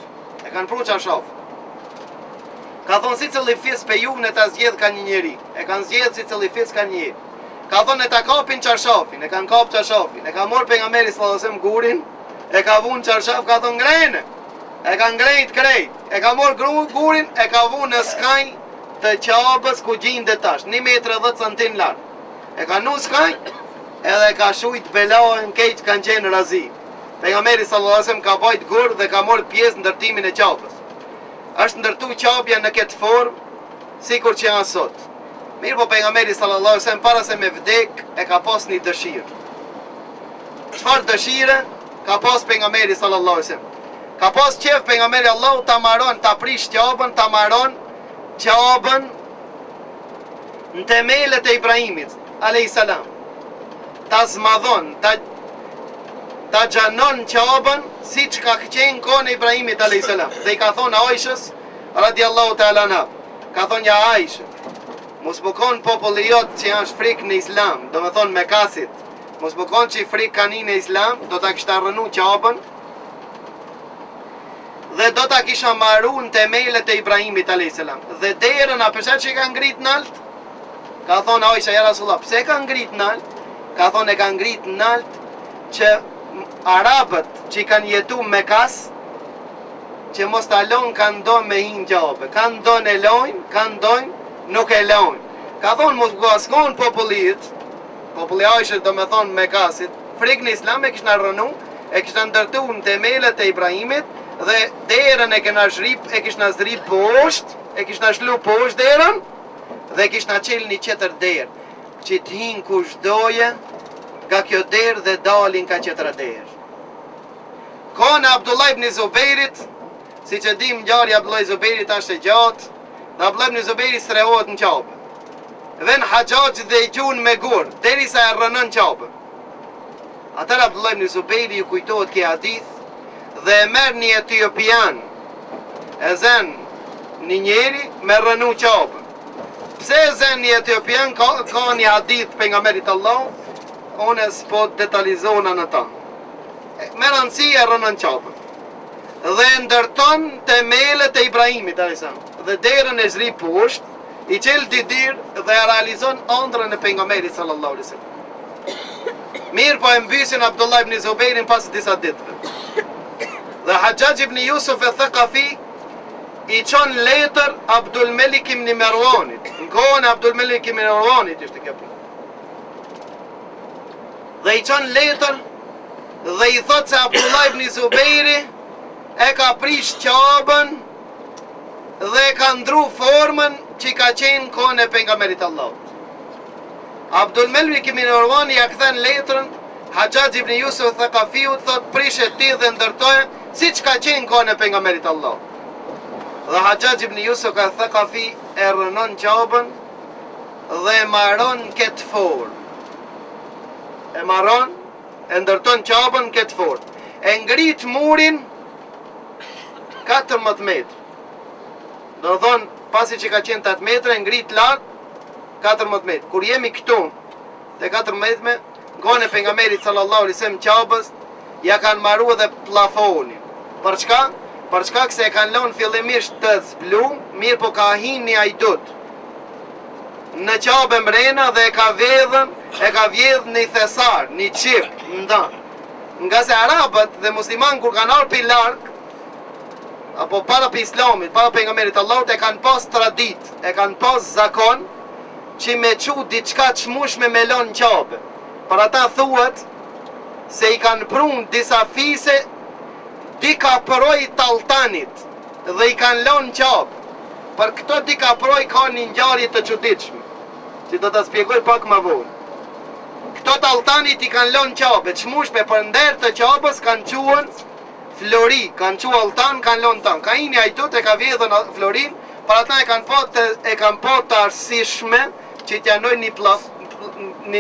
E kanë pru qashaf. Ka thonë, si cëlli fis pe ju në ta zgjedh ka një njeri. E kanë zgjedh si cëlli fis ka njeri. Ka thonë, e ta kapin qashafin. E kanë kap qashafin. E ka morë pejgamberi sallallahu alaihi wasallam gurin. E ka vun qashaf, ka thonë, ngrejnë. E ka ngrejt krejt. E ka morë gurin, e ka vun në skaj të qabës ku gjinë dhe tash, 1 metrë 10 centin lartë. E ka nu skaj, edhe ka shujt belohën kejt kanë qenë razi. Pejgamberi sallallahu alaihi wasallam ka bajt gur dhe ka morë pjesë në ndërtimin e qabës. Është ndërtu qabja në këtë formë, sikur që janë sot. Mirë po pejgamberi sallallahu alaihi wasallam para se me vdek e ka pas një dëshirë. Çfarë dëshire ka pas pejgamberi sallallahu alaihi wasallam? Ka pas qef pejgamberi Allahu ta maron, ta prish qabën, ta maron qabën në temelet e Ibrahimit alayhis salam. Ta zmadhon, ta gjanon qabën si që ka qenë kone Ibrahimit alayhis salam. Dhe i ka thonë Aishës radiallahu ta'ala anha, ka thonë ja Aishë, mos më konë populli jot që janë shfrik në islam, do me thonë me kasit, mos më konë që i frik kanin në islam, do ta kishta rënu qabën dhe do ta kisha maru në temelet e Ibrahimit a.s. Dhe derën a përsa që i ka ngrit nalt? Ka thonë Aisha, ja Rasulullah, pse ka ngrit nalt? Ka thonë e ka ngrit nalt që Arabët që i kanë jetu me kas, që mos të alon kanë do me hinë gjabe. Kanë do në lojnë, kanë dojnë, nuk e lojnë. Ka thonë mos gaskon popullit, populli Aisha do me thonë me kasit, frik në islam e kishna rënu, e kishna ndërtu në temelet e Ibrahimit, dhe derën e kishna zrip poshtë, e kishna shlu poshtë derën, dhe kishna qelë një qetër derë, që t'hin kush doje, nga kjo derë dhe dalin ka qetëra derë. Kone Abdullah ibn Zubejrit, si që dim ngjarja Abdullah ibn Zubejrit është e gjatë, dhe Abdullah ibn Zubejrit srehohet në qabë. Ven Hajjaj dhe i gjun me gur, deri sa e rënën qabë. Atër Abdullah ibn Zubejri ju kujtohet ki hadith, dhe e merë një etiopian, e zen një njeri me rënu qabë. Pse e zen një etiopian, ka një hadith për nga merit Allah, one s'po detalizona në ta. Me rëndësi e rënën qabë. Dhe ndërton temelet e Ibrahimit, dhe derën e zri poshtë, i qelë didir dhe e realizon ëndrën e pejgamberit sallallahu alaihi wasallam. Mirë po e mbysin Abdullah ibn Zubairin pas disa ditëve. Dhe Hajjaj ibn Yusuf e Thaqafi i qon letër Abdul Melik ibn Marwanit. Në kohën e Abdul Melik ibn Marwanit ishte kjo punë. Dhe i qon letër dhe i thot se Abdullah ibn Zubairi e ka prish qabën dhe e ka ndru formën që ka qenë kohën e pejgamberit Allahut. Abdul Melik ibn Marwani ja kthen letrën Hajjaj ibn Yusuf Thaqafiut, thot prishe ti dhe ndërtoje siç ka qenë kohën e pejgamberit Allahut. Dhe Hajjaj ibn Yusuf Thaqafi e rënon qabën dhe e maron këtë formë. E maron, e ndërton qabën këtë formë. E ngrit murin 14 metrë. Do thonë, pasi që ka qenë 8 metrë, e ngrit lartë 14 metrë. Kur jemi këtu, te 14 metrë, kohën e pejgamberit sallallahu alaihi wasallam qabës, ja kanë maru edhe plafonin. Për çka? Për çka se e kanë lënë fillimisht të zblu, mirë po ka hinë një ajdut në qabë mrena dhe e ka vjedhën një thesar, një qip, ndan. Nga se arabët dhe musliman kur kanë ardhur pi larg, apo para për islamit, para pejgamberit Allahut, e kanë pas tradit, e kanë pas zakon që me qu diçka çmushme me lon qabë. Për ata thuhet se i kanë prun disa fise di ka përoj taltanit dhe i kanë lon qabë. Për këto di ka përoj ka një ngjarje të çuditshme, që do të spjegoj pak më vonë. Këto taltanit i kanë lon qabë, çmushme për nder të qabës kanë quhen flori, kanë quhen altan, kanë lon tan. Ka një ajtut e ka vjedhën florin, për ata e kanë po të arsishme që t'ja nojnë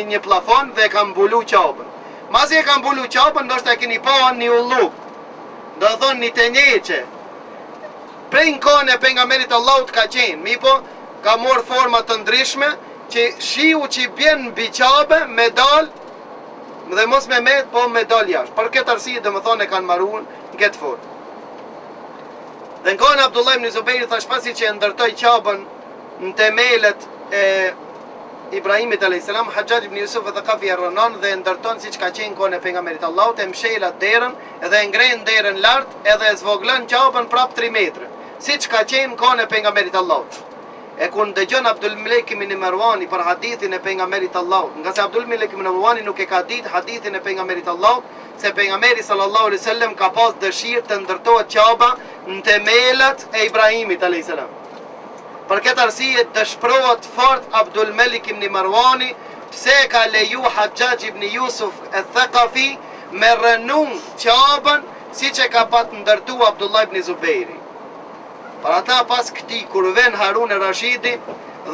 një plafon dhe e kanë mbulu qabën. Masi e kanë mbulu qabën, ndoshta e keni pa një ulluk, do thonë një tenjeqe. Prej në kohën e pejgamberit Allahut ka qenë, mi po ka morë forma të ndryshme që shiu që bjen mbi qabë me dal dhe mos me met, po me dal jashtë. Për këtë arsye dhe më thonë e kanë marrun në këtë formë. Dhe në kohën e Abdullah ibn Zubairit thash pasi që e ndërtoi qabën në temelet e Ibrahimit a.s. Hajjaj ibn Yusuf Thaqafi e rënon dhe ndërton siç ka qenë kohën e pejgamberit Allahut, e mshelat derën edhe e ngren derën lart edhe e zvogëlon qabën prap 3 metra, siç ka qenë kohën e pejgamberit Allahut. E kur dëgjon Abdul Melik ibn Marwani për hadithin e pejgamberit Allahut, nga se Abdul Melik ibn Marwani nuk e ka ditë hadithin e pejgamberit Allahut, se pejgamberi sallallahu alaihi wasallam ka pas dëshirë të ndërtohet qaba në temelat e Ibrahimit a.s. Për këtë arsye dëshpërohet fort Abdul Melik ibn Marwani pse ka leju Hajjaj ibn Yusuf Thaqafi me rënu qabën siç e ka pat ndërtu Abdullah ibn Zubairi. Për ata pas këtij kur vjen Harun e Rashidi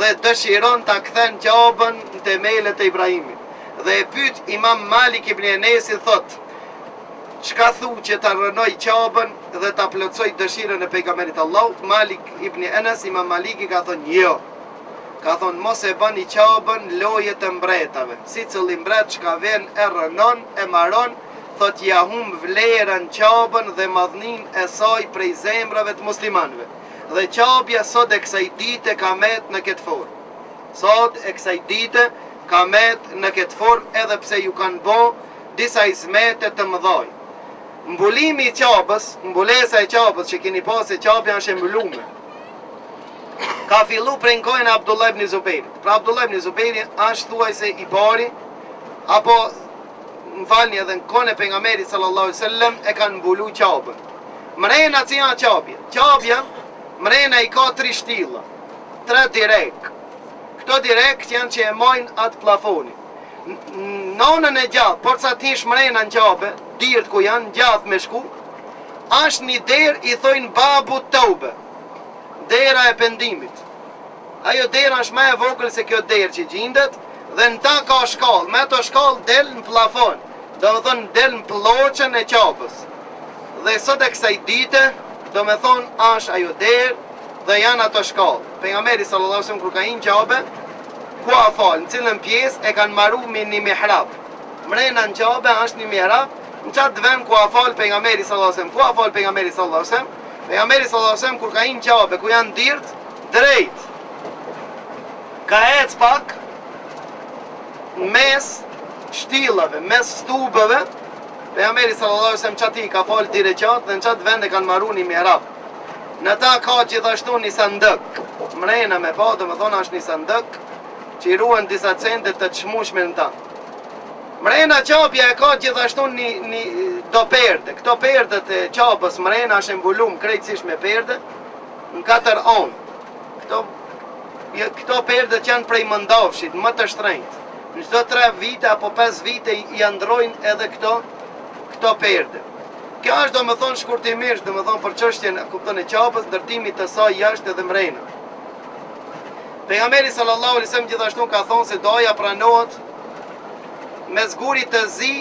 dhe dëshiron ta kthen qabën në temelet e Ibrahimit. Dhe e pyet Imam Malik ibn Enesi thot: "Çka thu që ta rënoj qabën dhe ta plotësoj dëshirën e pejgamberit Allahut?" Malik ibn Enes, Imam Maliki ka thonë jo. Ka thonë mos e bani qabën loje të mbretave. Si cili mbret çka vjen e rënon, e maron, thot ja humb vlerën qabën dhe madhnin e saj prej zemrave të muslimanëve. Dhe qabja sot e kësaj dite ka met në këtë formë. Sot e kësaj dite ka met në këtë formë edhe pse ju kanë bo disa izmete të mëdhaj. Mbulimi i qabës, mbulesa e qabës që keni pas e qabja është e mbulume, ka fillu prej në kohën e Abdullah ibn Zubairit. Pra Abdullah ibn Zubairi është thuajse i pari, apo më falni edhe në kohën e pejgamberit sallallahu alaihi wasallam e kanë mbulu qabën. Mrena që janë qabja? Qabja, mrena i ka 3 shtilla, 3 direk. Këto direk janë që e mojnë atë plafonin. Nonën e gjatë, por sa tish mrena në qabë, dirt ku janë gjatë me shku, është një derë i thojnë babu taube, dera e pendimit. Ajo dera është më e vogël se kjo derë që gjendet dhe në ta ka shkallë, me ato shkallë del në plafon, do me thonë del në ploqën e qabës. Dhe sot e kësaj dite, do me thonë është ajo derë dhe janë ato shkallë. Pejgamberi sallallahu alaihi wasallam kur ka hinë qabë, ku a falë, në cilën pjesë e kanë maru me një mihrab. Mrena në qabë është një mihrab, në qatë vend ku a falë pejgamberi sallallahu alaihi wasallam. Ku a falë pejgamberi sallallahu alaihi wasallam? Pejgamberi sallallahu alaihi wasallam kur ka hinë qabë, ku janë dirt, drejt. Ka ec pak, në mes, shtillave, mes stubeve, pejgamberi sallallahu alaihi wasallam çati ka fal di rekat dhe në çat vende kanë marrë një mihrab. Në ta ka gjithashtu një sandëk. Mrena me pa, domethënë është një sandëk që i ruan disa cente të çmueshme në ta. Mrena qapja e ka gjithashtu një do perde. Këto perdet e qapës mrena është mbulum krejtësisht me perde në 4 anë. Këto perdet janë prej mëndafshit, më të shtrenjtë. Në çdo 3 vite apo 5 vite i ndrojnë edhe këto perde. Kjo është domethënë shkurtimisht, domethënë për çështjen kupton e qapës, ndërtimit të saj jashtë edhe mrena. Pejgamberi sallallahu alaihi wasallam gjithashtu ka thonë se doja pranohet me zgurit të zi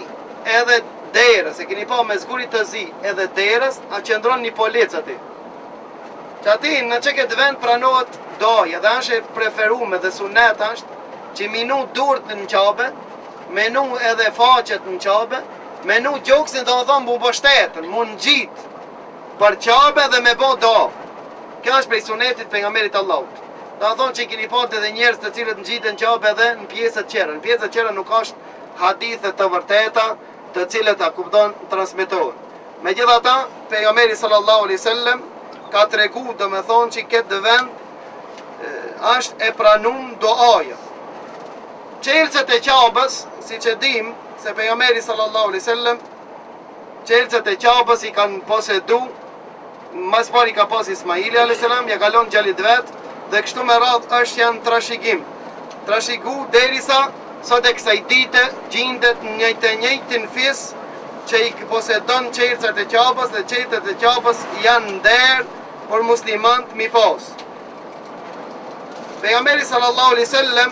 edhe derës. E keni pa me zgurit të zi edhe derës, a qëndron një polic aty. Që ati në që këtë vend pranohet doja dhe është e preferume dhe sunet është që minu durët në qabe, menu edhe faqet në qabe, menu gjoksin të më thonë bu bështetën, mu në gjitë për qabe dhe me bo do. Kjo është prej sunetit pejgamberit Allahut. Do të thonë që i keni pat edhe njerëz të cilët në gjitë në qabe dhe në pjesët qera. Në pjesët qera nuk është hadithe të vërteta të cilët a kupton transmitohen. Megjithatë, pejgamberi sallallahu alaihi wasallam ka tregu do me thonë që këtë vend është e pranum doaja. Qelcet e qabës, si që dim, se pejgamberi sallallahu alaihi wasallam qelcet e qabës i kanë posedu, mas pari ka pas Ismaili alaihi salam, ja kalon gjallit vetë, dhe kështu me radhë është janë trashigim. Trashigu derisa sot e kësaj dite gjindet njëjtin fis që i posedon qelcet e qabës dhe qelcet e qabës janë nder për muslimant mi pas. Pejgamberi sallallahu alaihi wasallam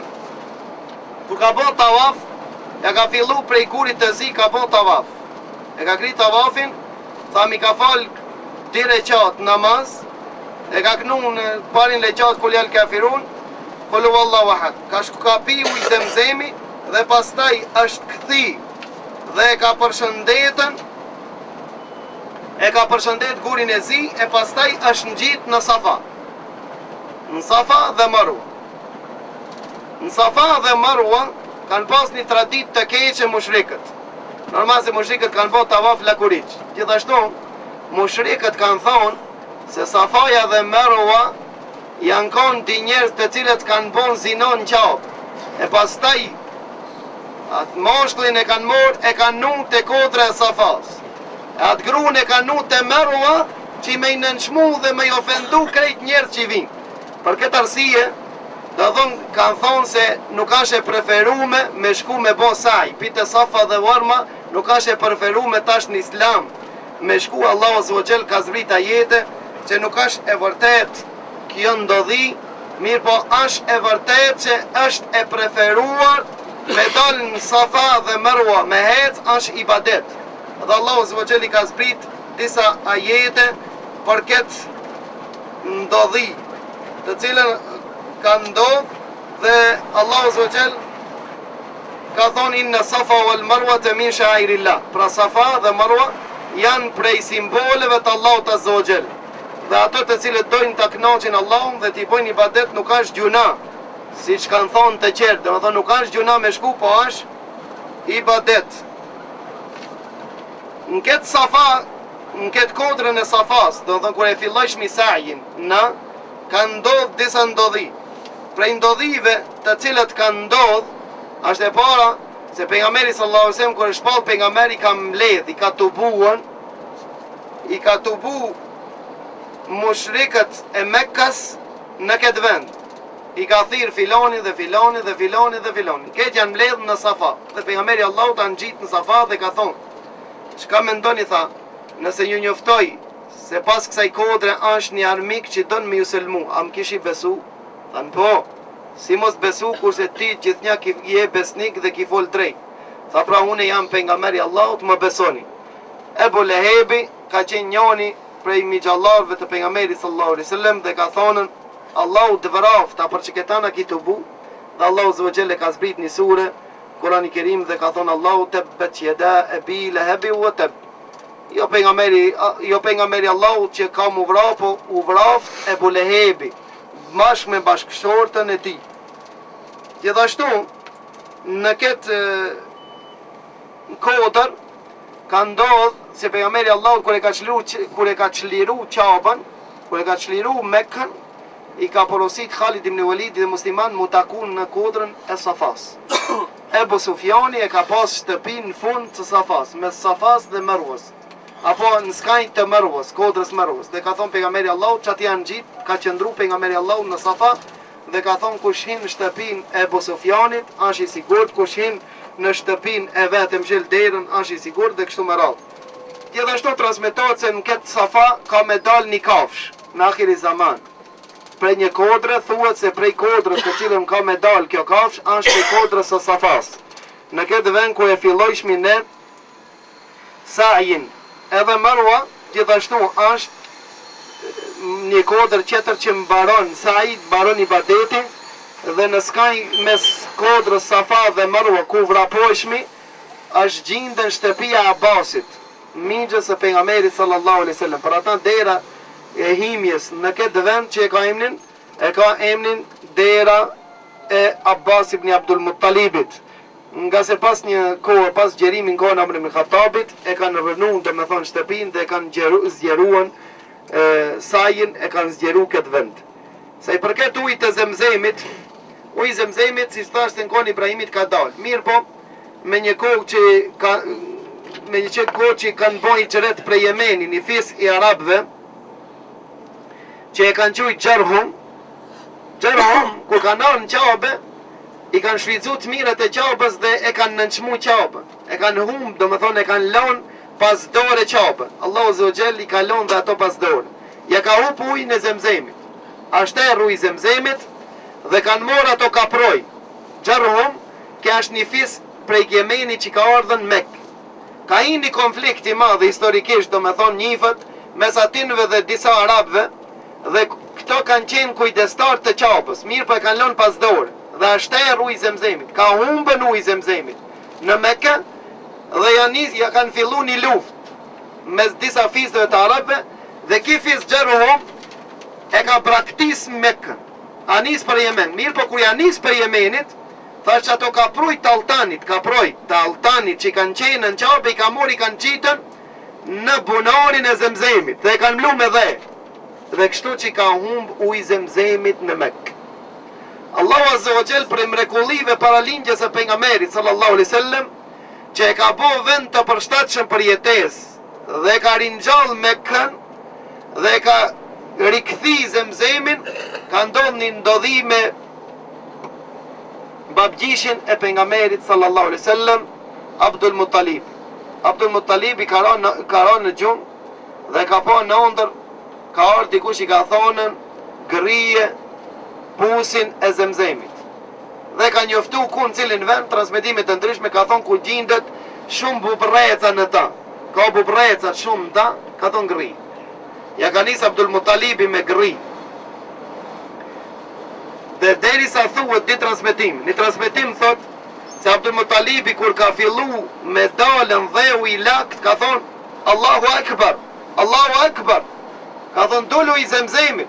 kur ka bën tawaf, ja ka fillu prej gurit të zi ka bën tawaf. E ka kri tawafin, tha mi ka fal di reqat namaz, e ka knu në parin reqat kul jal kafirun, kul huwallahu ahad. Ka pi ujë zemzemi dhe pastaj është kthi dhe e ka përshëndet gurin e zi e pastaj është ngjit në Safa. Në Safa dhe Marwa. Në Safa dhe Marwa kanë pas një tradit të keqe mushrikët. Normal se mushrikët kanë bërë tawaf lakuriq. Gjithashtu, mushrikët kanë thonë se Safaja dhe Marwa janë konë di njerëz të cilët kanë bën zinon në qabë. E pastaj atë moshkullin e kanë morë e kanë nu të kodra e Safas. E atë gruën e kanë nu të Marwa që me i nënshmu dhe me i ofendu krejt njerëz që i vinë. Për këtë arsye, do thonë, kanë thonë se nuk është e preferume me shku me bo saj. Pite Safa dhe Marwa nuk është e preferume tash në Islam. Me shku Allahu Azza wa Jall ka zbrit ajete që nuk është e vërtet kjo ndodhi, mirë po është e vërtet që është e preferuar me dalë në Safa dhe Marwa me hec është ibadet. Dhe Allahu Azza wa Jall i ka zbrit disa ajete për këtë ndodhi, të cilën ka ndodhë dhe Allahu Azza wa Jall ka thonë inna Safa wal Marwa të min sha'airillah. Pra Safa dhe Marwa janë prej simboleve të Allahut Azza wa Jall. Dhe ato të cilët dojnë të kënaqin Allahun dhe t'i bojnë ibadet nuk është gjuna, si që kanë thonë të qertë, dhe më thonë nuk është gjuna me shku, po është ibadet. Në këtë Safa, në këtë kodrën e Safas, dhe më thonë kër e fillojsh misajin, kanë ndodhë disa ndodhi. Prej ndodhive të cilët kanë ndodhë, është e para se pejgamberi sallallahu alaihi wasallam kur e shpall pejgamberi ka mbledh, i ka tubu mushrikët e Mekkas në këtë vend. I ka thirr filoni dhe filoni dhe filoni dhe filoni. Këtë janë mbledh në Safa. Dhe pejgamberi Allahut ta ngjit në Safa dhe ka thonë: "Çka mendoni tha, nëse ju njoftoj se pas kësaj kodre është një armik që don me ju selmu, a më kishi besu?" Thanë po, si mos besu kurse ti gjithnjë je besnik dhe ki fol drejt. Tha pra unë jam pejgamberi Allahut, më besoni. Ebu Lehebi ka qenë njëri prej migjallarëve të pejgamberit sallallahu alaihi wasallam dhe ka thonën Allahu të vrafta për që këtana ki të bu, dhe Allahu Azza wa Jalla ka zbrit një sure Kurani Kerim dhe ka thonë Allahu tabat yada abi lahab wa tab. Jo pejgamberi Allahut që ka mu vrap, po u vraft Ebu Lehebi bashkë me bashkëshortën e tij. Gjithashtu në këtë kodër ka ndodhë se pejgamberi Allahut kur e ka çliru Qabën, kur e ka çliru Mekën, i ka porosit Khalid ibn Walid dhe musliman mu takun në kodrën e Safas. Ebu Sufjani e ka pas shtëpin në fund të Safas, mes Safas dhe Marwës, apo në skajnë të Marwës, kodrës Marwës. Dhe ka thonë pejgamberi Allahut që ati janë gjitë, ka qëndru pejgamberi Allahut në Safa, dhe ka thonë kush hin në shtëpin e Ebu Sufjanit, është i sigurt, kush hin në shtëpin e vetëm gjel derën, është i sigurt dhe kështu me radhë. Gjithashtu transmetohet se në këtë Safa ka me dal një kafsh në akhiri zaman. Prej një kodre, thuhet se prej kodrës të cilën ka me dal kjo kafsh, është prej kodrës së Safas. Në këtë vend ku e fillojshmi ne sajin, edhe Marwa gjithashtu është një kodër tjetër që mbaron sajit, mbaron ibadeti, dhe në skaj mes kodrës Safa dhe Marwa ku vrapojshmi, është gjindën shtëpia e Abbasit, mingjës e pejgamberit sallallahu alaihi wasallam. Për ata dera e himjes në këtë vend që e ka emnin dera e Abbas ibn Abdul Muttalibit. Nga se pas një kohë, pas gjerimin kohën Amr ibn Khattabit, e kanë rënu dhe me thonë shtëpin dhe e kanë zgjeruan sajin, e kanë zgjeru këtë vend. Sa i përket ujit të Zemzemit, uji i Zemzemit, si thashtë në kohën Ibrahimit ka dalë. Mirë po, me një kohë që kanë bojë qëret prej Jemeni, një fis i Arabëve, që e kanë qujtë Gjerhum, ku kanë arë në Qabe, i kanë shvizu të mirët e Qabës dhe e kanë nënçmu Qabën. E kanë humbë, do më thonë, e kanë lonë pas dore Qabën. Allahu Zogjel i ka lonë dhe ato pas dore. Ja ka hup ujë në Zemzemit. Ashter ujë Zemzemit dhe kanë morë ato kaproj. Gjerhum, kja është një fis prej Jemeni që ka ardhën Mekë. Ka i një konflikt i madhë historikisht, do me thonë njifët, mes atinëve dhe disa Arabëve, dhe këto kanë qenë kujdestar të Qabës, mirë për e kanë lonë pas dorë, dhe ashter ujë Zemzemit, ka humbën ujë Zemzemit në Mekë, dhe ja kanë fillu një luft mes disa fisëve të Arabëve, dhe ki fisë Gjerhum e ka braktis Mekën, anis për Jemen, mirë për kur janis për Jemenit, thash që ato kaprujt të altanit që i kanë qenë në Qabë, i ka mori i kanë qitën në bunarin e Zemzemit, dhe e kanë mlu me dhe kështu që i ka humb ujë Zemzemit në Mekë. Allahu Azza wa Jall për mrekullive paralindjes e pejgamberit sallallahu alaihi wasallam, që e ka bo vend të përshtatshëm për jetesë dhe ka ringjall Mekën dhe ka rikthi Zemzemin, ka ndodhur një ndodhi me babgjishin e pejgamberit sallallahu alaihi wasallam, Abdul Muttalib. Abdul Muttalib i ka ra në gjumë dhe ka pa në ndër, ka ardhur dikush i ka thonën grije pusin e Zemzemit. Dhe ka njoftu ku në cilin vend, transmetimet të ndryshme ka thonë ku gjindet shumë bubreca në ta. Ka bubreca shumë në ta, ka thonë gri. Ja ka nisë Abdul Muttalibi me gri. Dhe deri sa thuhet një transmetim thot se Abdul Muttalibi kur ka fillu me dalën dheu i lakt, ka thonë Allahu Akbar, Allahu Akbar. Ka thonë dullu i Zemzemit,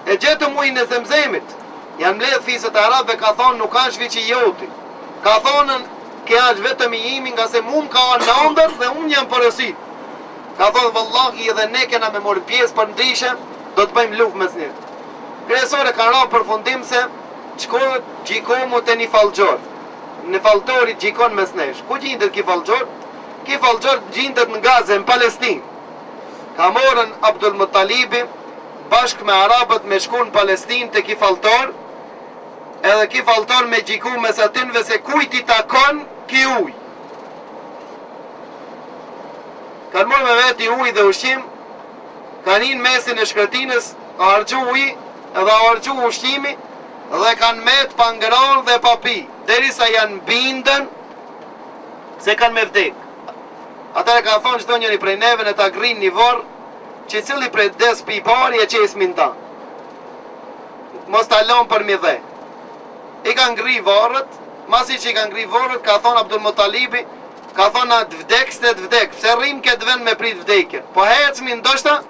e gjetëm ujnë e Zemzemit. Janë mledh fisët Arabëve, ka thonë nuk është vici joti. Ka thonën kja është vetëm i imi nga se mund ka në ndër dhe unë jam përësit. Ka thonë vëllahi edhe ne kena me morë pjesë për ndryshe, do të bëjmë luftë mes njërë. Kresore ka ra përfundim se qkohet gjikomu të një falgjor. Në faltorit gjikon mes nesh. Ku gjindet ki falgjor? Ki falgjor gjindet në Gaze, në Palestinë. Ka morën Abdul Muttalibi bashk me Arabët me shku në Palestinë të ki faltor, edhe ki faltor me gjiku mes atinve se kujt i takon ki uj. Kanë morë me veti uj dhe ushqim, kanë inë mesin e shkretinës, argju uj edhe argju ushqimi, dhe kanë met pangron dhe papi, derisa janë bindën se kanë me vdek. Atëre ka thonë çdo njëri prej neve në ta grin një vorë, që cili prej des pi pari e qesmin ta. Mos ta lon për mi dhe. I kanë ngri vorët, masi që i kanë ngri vorët, ka thonë Abdul Muttalibi, ka thonë atë vdek, së të vdek, pse rrim këtë vend me prit vdekje. Po hecmi ndoshta,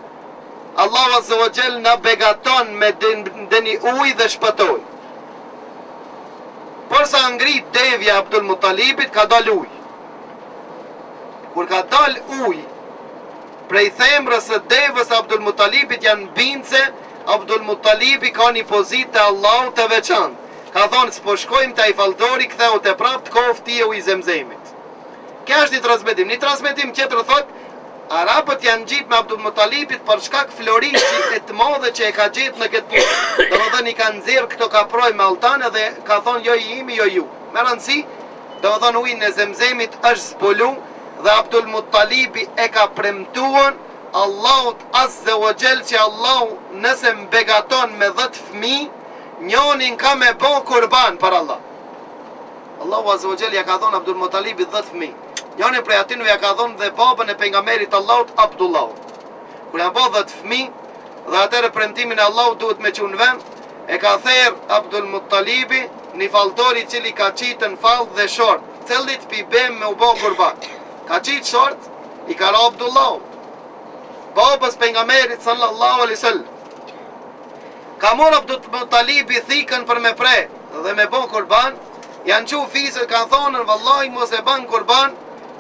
Allahu Azza wa Jall na begaton me deni ujë dhe shpëtoj. Por sa ngrit devja Abdul Muttalibit, ka dal ujë. kur ka dal ujë prej themrës së devës Abdul Muttalibit, janë bind se Abdul Muttalibi ka një pozitë të Allahut të veçantë. Ka thonë, s'po shkojmë të Ifaldori, ktheu të prapë të kofti e ujë Zemzemit. Kjo është një transmetim. Një transmetim tjetër thotë, Arabët janë gjitë me Abdul Muttalibit për shkak florishit e të madhe që e ka gjetë në këtë punë. Domethënë i kanë nxjerrë këto kaproj me altane dhe ka thonë jo i imi, jo ju. Me rëndësi, domethënë ujin e Zemzemit është zbulu dhe Abdul Muttalibi e ka premtuar Allahut Azza wa Jall që Allahu nëse mbegaton me 10 fëmijë, njonin ka me bo kurban për Allah. Allahu Azza wa Jall ja ka thonë Abdul Muttalibit 10 fëmijë. Njoni prej atinu ja ka thonë dhe babën e pejgamberit Allahut Abdullah. Kur ja bo 10 fëmijë dhe atëre premtimin e Allahut duhet me çunë vend, e ka therr Abdul Muttalibi një falltori i cili ka qitën fall dhe short, cellit pi bem me u bo kurban. Ka qitë short, i ka ra Abdullah, babës pejgamberit sallallahu alaihi wasallam. Ka mor Abdul Muttalibi thikën për me pre dhe me bo kurban, janë qu fisët, kanë thonën vallahi mos e ban kurban,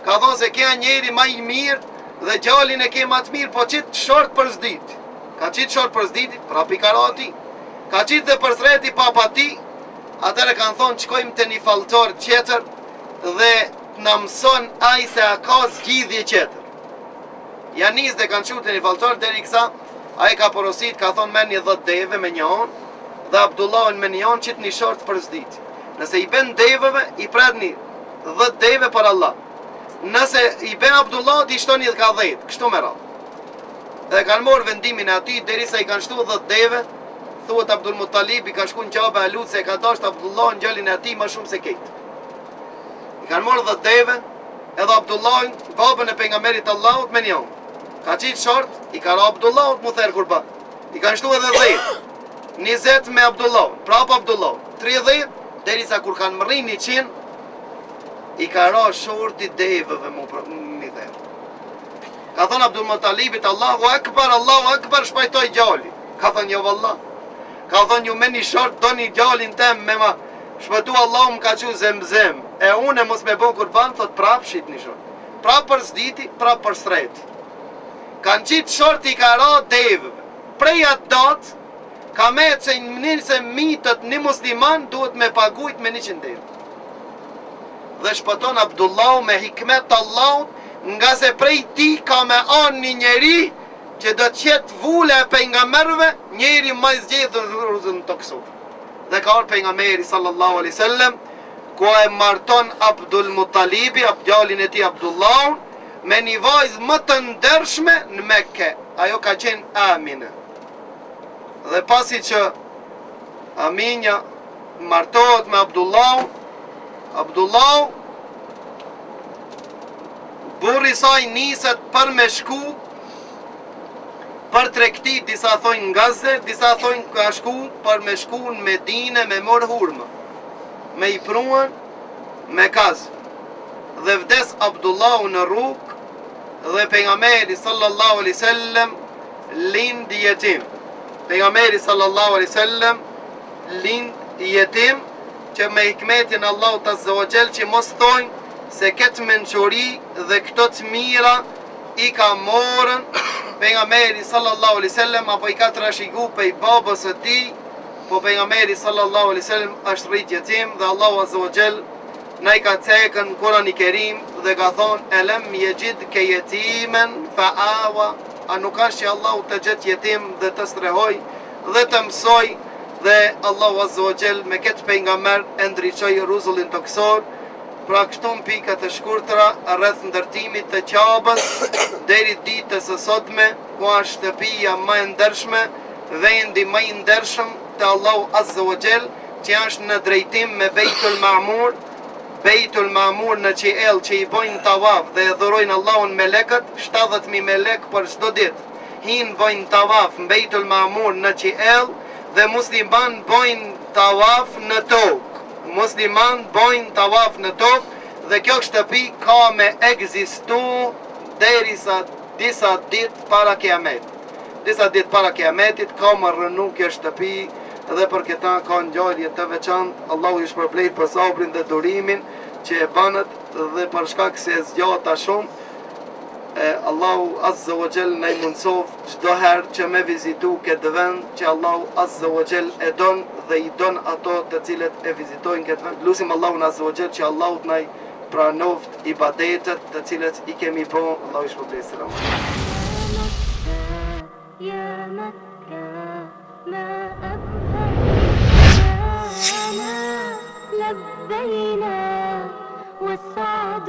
ka thonë se kja njeri ma i mirë dhe gjallin e ke ma të mirë, po qitë short për zdit. Ka qitë short për zdit, prapi ka ra ati. Ka qitë dhe për sreti papa ti, atëre kanë thonë qkojmë të një faltor qeter dhe në mëson aj se a ka zgjidhje qeter. Janis dhe kanë qute një faltor, deri kësa, a e ka porosit, ka thonë me një 10 deve me një onë, dhe Abdullahin me një onë qitë një short për zdit. Nëse i ben deveve, i pred një 10 deve për Allah. Nëse i ben Abdullah, i shto një ka 10, kështu me ra. Dhe kanë morë vendimin e ati, deri sa i kanë shtu 10 deve, thuhet Abdul Muttalibi ka shku në qabe e lutë se ka dasht Abdullah në gjallin e ati ma shumë se ketë. I kanë morë 10 deve, edhe Abdullahin, babën e pejgamberit Allahut me një onë. Ka qitë short, i ka ra Abdullahut mu therë kurban. I kanë shtu edhe 10, 20 me Abdullahun, prapë Abdullahun, 30, deri sa kur kanë mërin 100, i ka ra shorti deveve mu therë. Ka thonë Abdul Muttalibit, Allahu Akbar, shpajtoj gjalli. Ka thonë, jo valla. Ka thonë, ju me një short, do një gjallin tem, me ma shpëtu Allahu më ka që Zemzem. E une mos me bo kurban, thot prap shit një short. Prap për zditi, prap për sreti. Kanë qitë short i ka ra deveve. Prej atë datë, ka me që nëse mitët një musliman, duhet me pagujt me 100 devë. Dhe shpëton Abdullahu me hikmet të Allahut, nga se prej ti ka me anë një njeri që do të qetë vule e pejgamberëve, njeri ma i zgjedhën rruzën të kësur. Dhe ka orë pejgamberi sallallahu alaihi wasallam, ku e marton Abdul Muttalibi, djalin e ti Abdullahun, me një vajzë më të ndershme në Mekke. Ajo ka qenë Amina. Dhe pasi që Aminja martohet me Abdullahu, burri saj niset për me shku për tregti, disa thojnë nga Gaze, disa thojnë ka shku për me shku në Medine me mor hurmë, me i pruan me kaz. Dhe vdes Abdullahu në rrugë dhe pejgamberi sallallahu alaihi wasallam lind jetim. Pejgamberi sallallahu alaihi wasallam lind jetim, që me hikmetin Allahut Azza wa Jall që mos thojnë se këtë mençuri dhe këto të mira i ka morën pejgamberi sallallahu alaihi wasallam apo i ka trashëgu pej babës së tij, po pejgamberi sallallahu alaihi wasallam është rrit jetim dhe Allahu Azza wa Jall na i ka cekën në Kur'anin e Kerim dhe ka thonë elem yajidka yatiman fa'awa, a nuk është që Allahu të gjet jetim dhe të strehoj dhe të mësoj, dhe Allahu Azza wa Jall me këtë pejgamber e ndriçoi rrezullin toksor. Pra kështu në pika të shkurtra rreth ndërtimit të Qabës deri ditës së sotme, ku është shtëpia më e ndershme, vendi më i ndershëm të Allahu Azza wa Jall, që është në drejtim me Beitul Ma'mur. Beitul Ma'mur në qiell që i bojnë tavaf dhe e dhurojnë Allahun melekët, 70.000 melek për çdo ditë. Hinë bojnë tavaf në Beitul Ma'mur në qiell dhe musliman bojnë tavaf në tokë. Musliman bojnë tavaf në tokë dhe kjo shtëpi ka me egzistu derisa disa ditë para kiametit. Disa ditë para kiametit ka më rënu kjo shtëpi dhe për këta ka ngjarje të veçantë. Allahu i shpërblej për sabrin dhe durimin që e banët dhe për shkak se e zgjata shumë Allahu Azza wa Jall na i mundsof çdo herë që me vizitu këtë vend që Allahu Azza wa Jall e don dhe i don ato të cilët e vizitojnë këtë vend. Lusim Allahun Azza wa Jall që Allahu na i pranoft ibadetet të cilët i kemi bo. Allahu i shpërblet. Selam. يا مكة ما أبهانا لبينا والسعد